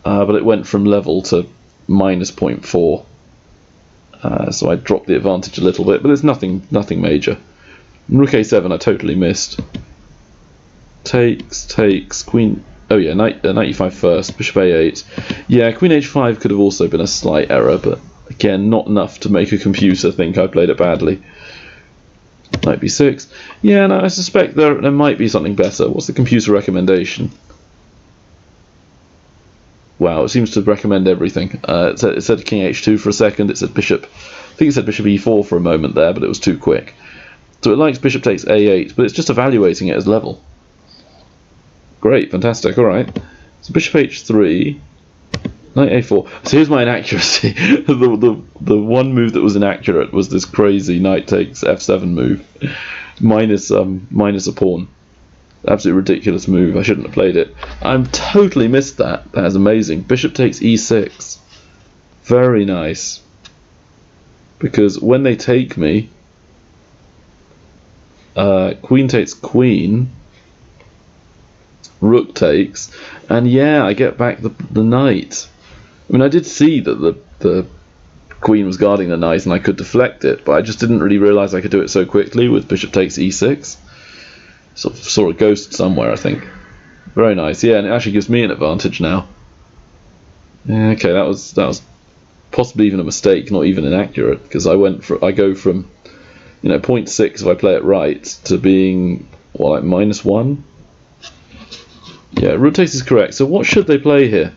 But it went from level to minus 0.4. So I dropped the advantage a little bit, but it's nothing major. Rook a7 I totally missed. Takes, queen. Oh yeah, knight e5 first, bishop a8. Yeah, queen h5 could have also been a slight error, but again, not enough to make a computer think I played it badly. Knight b6. Yeah, no, I suspect there might be something better. What's the computer recommendation? Wow, it seems to recommend everything. It said king h2 for a second. It said bishop. I think it said bishop e4 for a moment there, but it was too quick. So it likes bishop takes a8, but it's just evaluating it as level. Great, fantastic. All right. So bishop h3, knight a4. So here's my inaccuracy. the one move that was inaccurate was this crazy knight takes f7 move, minus a pawn. Absolutely ridiculous move. I shouldn't have played it. I'm totally missed that. That is amazing. Bishop takes e6. Very nice. Because when they take me, queen takes queen, rook takes, and yeah, I get back the knight. I mean, I did see that the queen was guarding the knight and I could deflect it, but I just didn't really realise I could do it so quickly with bishop takes e6. Sort of saw a ghost somewhere, I think. Very nice, yeah, and it actually gives me an advantage now. Yeah, okay, that was possibly even a mistake, not even inaccurate, because I go from, you know, 0.6 if I play it right to being what, like -1. Yeah, rook takes is correct. So what should they play here?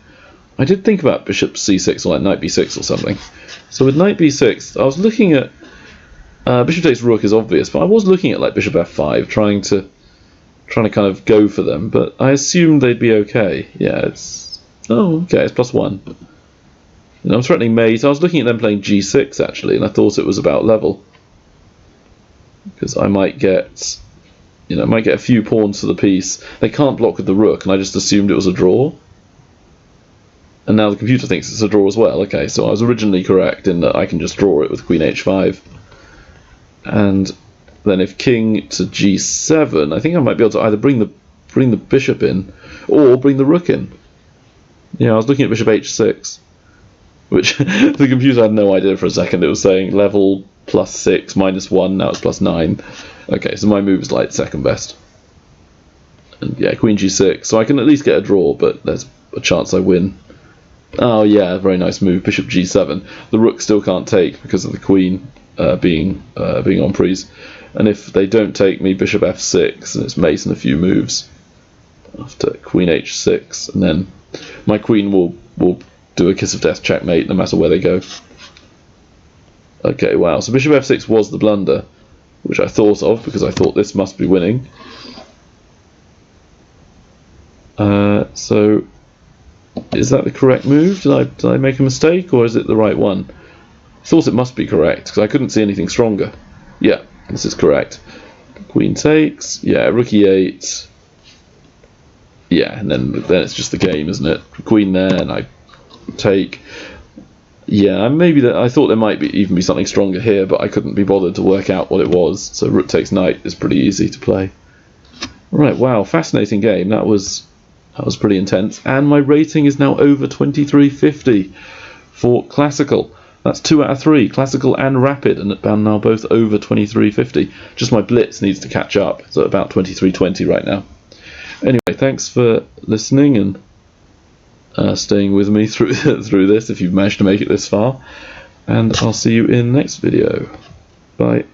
I did think about bishop c6 or like knight b6 or something. So with knight b6, I was looking at bishop takes rook is obvious, but I was looking at like bishop f5, trying to kind of go for them, but I assumed they'd be okay. Yeah, it's okay, it's +1. You know, I'm threatening mate. I was looking at them playing g6 actually, and I thought it was about level because I might get, you know, a few pawns to the piece. They can't block with the rook, and I just assumed it was a draw. And now the computer thinks it's a draw as well. Okay, so I was originally correct in that I can just draw it with queen h5. And then if king to g7, I think I might be able to either bring the bishop in or bring the rook in. Yeah, I was looking at bishop h6, which the computer had no idea for a second. It was saying level +6, -1, now it's +9. Okay, so my move is like second best. And yeah, queen g6, so I can at least get a draw, but there's a chance I win. Oh yeah, very nice move, bishop g7. The rook still can't take because of the queen being on prise. And if they don't take me, bishop f6, and it's mate in a few moves after queen h6, and then my queen will do a kiss of death checkmate no matter where they go. Okay, wow. So bishop f6 was the blunder, which I thought of because I thought this must be winning. So is that the correct move? Did I make a mistake, or is it the right one? I thought it must be correct because I couldn't see anything stronger. Yeah, this is correct. Queen takes. Yeah, rook e8. Yeah, and then it's just the game, isn't it? Queen there, and I take. Yeah, maybe I thought there might even be something stronger here, but I couldn't be bothered to work out what it was. So rook takes knight is pretty easy to play. Right, wow, fascinating game. That was pretty intense, and my rating is now over 2350 for classical. That's 2 out of 3, classical and rapid, and now both over 2350. Just my blitz needs to catch up, so about 2320 right now. Anyway, thanks for listening and staying with me through this if you've managed to make it this far, and I'll see you in the next video. Bye.